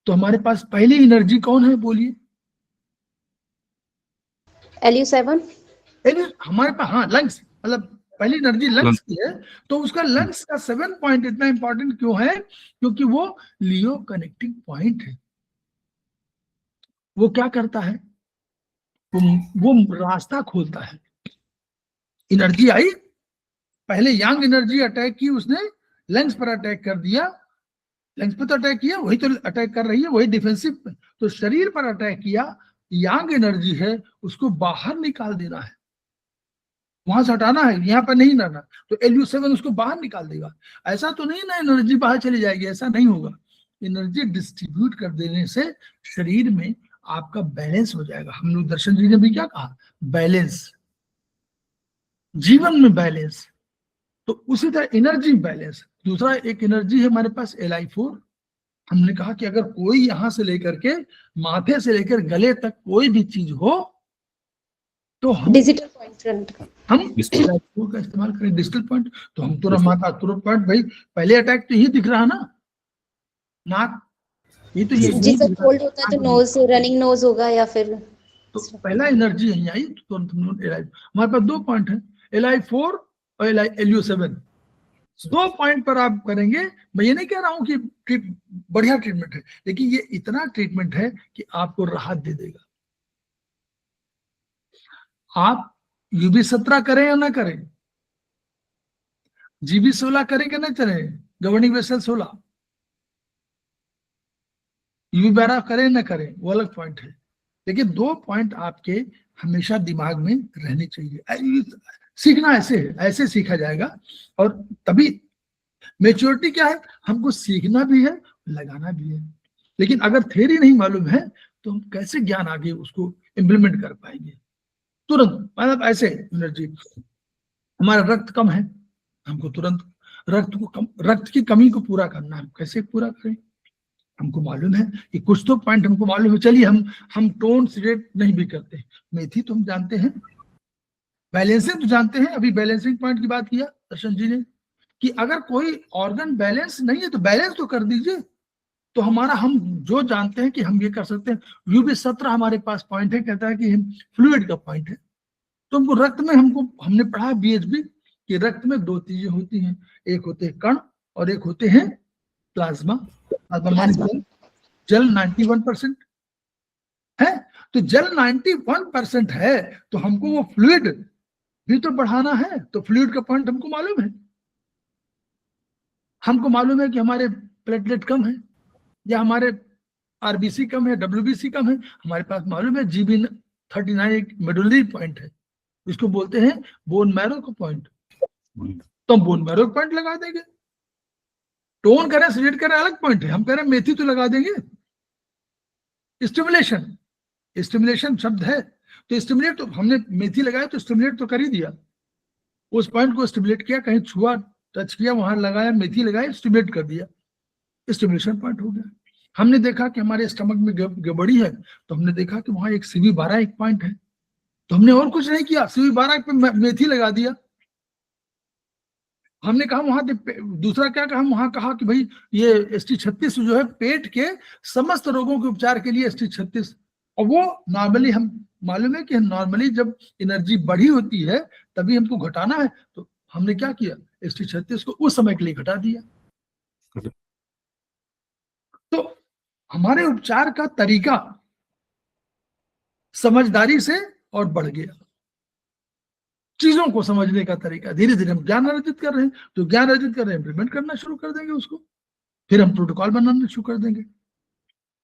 Speaker 2: तो हमारे पास पहली एनर्जी कौन है, बोलिए।
Speaker 5: LU7
Speaker 2: हमारे पास, हाँ, लंग्स, मतलब पहली एनर्जी लंग्स की है। तो उसका लंग्स का 7 पॉइंट इतना इंपॉर्टेंट क्यों है, क्योंकि वो लियो कनेक्टिंग पॉइंट है। वो क्या करता है, वो रास्ता खोलता है। एनर्जी आई, पहले यांग एनर्जी अटैक की, उसने लंग्स पर अटैक कर दिया, लंग्स पर तो अटैक किया, वही तो अटैक कर रही है, वही डिफेंसिव, तो शरीर पर अटैक किया, यांग एनर्जी है उसको बाहर निकाल देना है, वहां से हटाना है, यहाँ पर नहीं रहना, तो LU7 उसको बाहर निकाल देगा। ऐसा तो नहीं ना एनर्जी बाहर चली जाएगी, ऐसा नहीं होगा, एनर्जी डिस्ट्रीब्यूट कर देने से शरीर में आपका बैलेंस हो जाएगा। हम लोग दर्शन जी ने भी क्या कहा, बैलेंस, जीवन में बैलेंस, तो उसी तरह एनर्जी बैलेंस। दूसरा एक एनर्जी है हमारे पास Li4। हमने कहा कि अगर कोई यहां से लेकर के माथे से लेकर गले तक कोई भी चीज हो तो हम
Speaker 5: डिजिटल पॉइंट
Speaker 2: हम Li4 का इस्तेमाल करें, डिजिटल पॉइंट, तो हम तुरंत हमारा तुरंत पॉइंट, भाई पहले अटैक तो ये दिख रहा ना, नाक, ये तो ये
Speaker 5: जी सर, कोल्ड होता है तो नोज, रनिंग नोज होगा या फिर,
Speaker 2: तो पहला एनर्जी यहीं आई, तो तुरंत हम लोग हमारे पास 2 पॉइंट है, Li4 और LU7, 2 पॉइंट पर आप करेंगे। मैं ये नहीं कह रहा हूं कि बढ़िया ट्रीटमेंट है, लेकिन ये इतना ट्रीटमेंट है कि आपको राहत दे देगा। आप UB17 करें या ना करें, GB16 करें कि ना करें, गवर्निंग वेसल 16, UB12 करें ना करें, वो अलग पॉइंट है, लेकिन 2 पॉइंट आपके हमेशा दिमाग में रहने चाहिए। सीखना ऐसे है, ऐसे सीखा जाएगा, और तभी मैच्योरिटी क्या है, हमको सीखना भी है, लगाना भी है। लेकिन अगर थ्योरी नहीं मालूम है तो हम कैसे ज्ञान आगे उसको इम्प्लीमेंट कर पाएंगे तुरंत। मतलब ऐसे एनर्जी, हमारा रक्त कम है, हमको तुरंत रक्त की कमी को पूरा करना है, कैसे पूरा करें, हमको मालूम है कि कुछ तो पॉइंट हमको मालूम है। चलिए हम टोन सिगरेट नहीं भी करते, मेथी तो हम जानते हैं, बैलेंसिंग तो जानते हैं, अभी बैलेंसिंग पॉइंट की बात किया दर्शन जी ने कि अगर कोई ऑर्गन बैलेंस नहीं है तो बैलेंस तो कर दीजिए। तो हमारा, हम जो जानते हैं कि हम ये कर सकते हैं, UB17 हमारे पास पॉइंट है, कहता है कि फ्लूइड का पॉइंट है, तो हमको रक्त में, हमने पढ़ा BHB कि रक्त में 2 चीजें होती हैं, एक होते हैं कण और एक होते हैं प्लाज्मा। जल 91% है, तो जल 91% है, तो हमको वो फ्लूइड भी तो बढ़ाना है, तो फ्लूइड का पॉइंट हमको मालूम है। हमको मालूम है कि हमारे प्लेटलेट कम है, या हमारे RBC कम है, WBC कम है, हमारे पास मालूम है GB39 एक मेडुलरी पॉइंट है, इसको बोलते हैं बोन मैरो का पॉइंट, तो हम बोन मैरो पॉइंट लगा देंगे। टोन करें सिलेक्ट करें अलग पॉइंट है, हम कह रहे हैं मेथी तो लगा देंगे। स्टिमुलेशन शब्द है, तो स्टिमुलेट, तो हमने मेथी लगाया तो स्टिमुलेट तो कर ही दिया, उस पॉइंट को स्टिमुलेट किया, कहीं छुआ, टच किया, वहां लगाया, मेथी लगाया, स्टिमुलेट कर दिया, स्टिमुलेशन पॉइंट हो गया। हमने देखा कि हमारे स्टमक में गड़बड़ी है, तो हमने देखा कि वहां एक CV12 एक पॉइंट है, तो हमने और कुछ नहीं किया, CV12 पे मेथी लगा दिया। हमने कहा वहां, दूसरा क्या कहा, वहां कहा कि भाई ये ST36 जो है पेट के समस्त रोगों के उपचार के लिए ST36, और वो नॉर्मली, हम मालूम है कि नॉर्मली जब एनर्जी बढ़ी होती है तभी हमको घटाना है, तो हमने क्या किया, ST36 को उस समय के लिए घटा दिया। तो हमारे उपचार का तरीका समझदारी से और बढ़ गया, चीजों को समझने का तरीका, धीरे धीरे हम ज्ञान अर्जित कर रहे हैं, तो ज्ञान अर्जित कर रहे हैं, इम्प्लीमेंट करना शुरू कर देंगे उसको, फिर हम प्रोटोकॉल बनाना शुरू कर देंगे।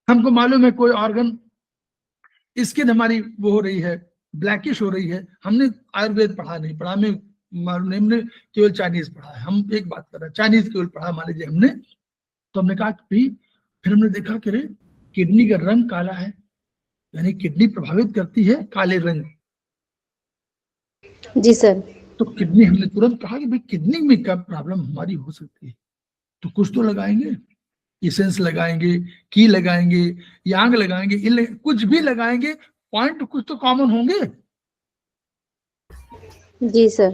Speaker 2: हमको मालूम है कोई ऑर्गन, स्किन हमारी वो हो रही है, ब्लैकिश हो रही है, हमने आयुर्वेद पढ़ा नहीं, पढ़ा में मालूम नहीं, हमने केवल चाइनीज पढ़ा है, हम एक बात कर रहे हैं, चाइनीज केवल पढ़ा मान लीजिए हमने, तो हमने कहा कि फिर हमने देखा कि किडनी का रंग काला है, यानी किडनी प्रभावित करती है काले रंग।
Speaker 5: जी सर।
Speaker 2: तो किडनी, हमने तुरंत कहा कि भाई किडनी में क्या प्रॉब्लम हमारी हो सकती है, तो कुछ तो लगाएंगे, इसेंस लगाएंगे, की लगाएंगे, यांग लगाएंगे, कुछ भी लगाएंगे, पॉइंट कुछ तो कॉमन होंगे।
Speaker 5: जी सर।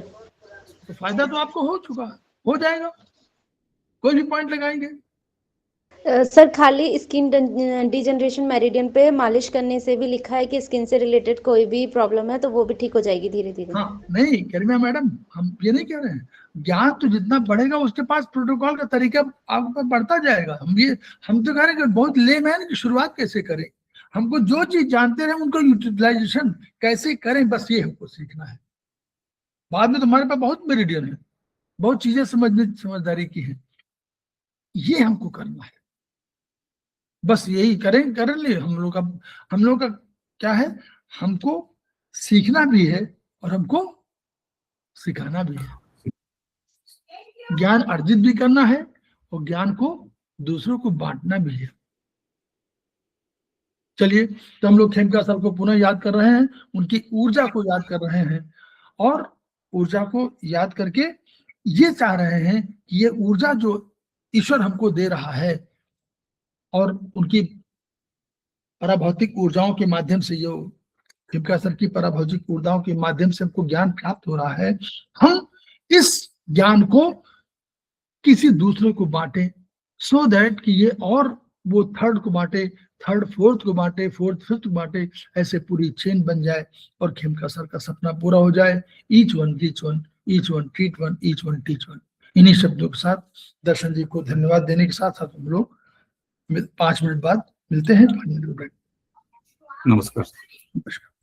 Speaker 2: तो फायदा तो आपको हो जाएगा, कोई भी पॉइंट लगाएंगे।
Speaker 5: सर खाली स्किन डिजनरेशन मेरिडियन पे मालिश करने से भी लिखा है कि स्किन से रिलेटेड कोई भी प्रॉब्लम है तो वो भी ठीक हो जाएगी धीरे धीरे।
Speaker 2: हाँ, नहीं करीमा मैडम, हम ये नहीं कह रहे हैं, ज्ञान तो जितना बढ़ेगा उसके पास प्रोटोकॉल का तरीका आपको बढ़ता जाएगा। हम तो कह रहे हैं कि बहुत लेमैन की शुरुआत कैसे करें, हमको जो चीज जानते रहे उनको यूटिलाइजेशन कैसे करें, बस ये हमको सीखना है। बाद में तुम्हारे पास बहुत मेरिडियन है, बहुत चीजें समझदारी की है, ये हमको करना है, बस यही कर लिए हम लोग का क्या है, हमको सीखना भी है और हमको सिखाना भी है, ज्ञान अर्जित भी करना है और ज्ञान को दूसरों को बांटना भी है। चलिए, तो हम लोग खेमका सर को पुनः याद कर रहे हैं, उनकी ऊर्जा को याद कर रहे हैं और ऊर्जा को याद करके ये चाह रहे हैं कि ये ऊर्जा जो ईश्वर हमको दे रहा है और उनकी पराभौतिक ऊर्जाओं के माध्यम से, जो खेमका सर की पराभौतिक ऊर्जाओं के माध्यम से हमको ज्ञान प्राप्त हो रहा है, हम इस ज्ञान को किसी दूसरे को बांटे, सो दैट कि ये और वो थर्ड को बांटे, थर्ड फोर्थ को बांटे, फोर्थ फिफ्थ को बांटे, ऐसे पूरी चेन बन जाए और खेमका सर का सपना पूरा हो जाए। Each one teach one, each one treat one, each one teach one. इन्हीं शब्दों के साथ दर्शन जी को धन्यवाद देने के साथ साथ हम लोग 5 मिनट बाद मिलते हैं।
Speaker 3: नमस्कार।
Speaker 2: नमस्कार।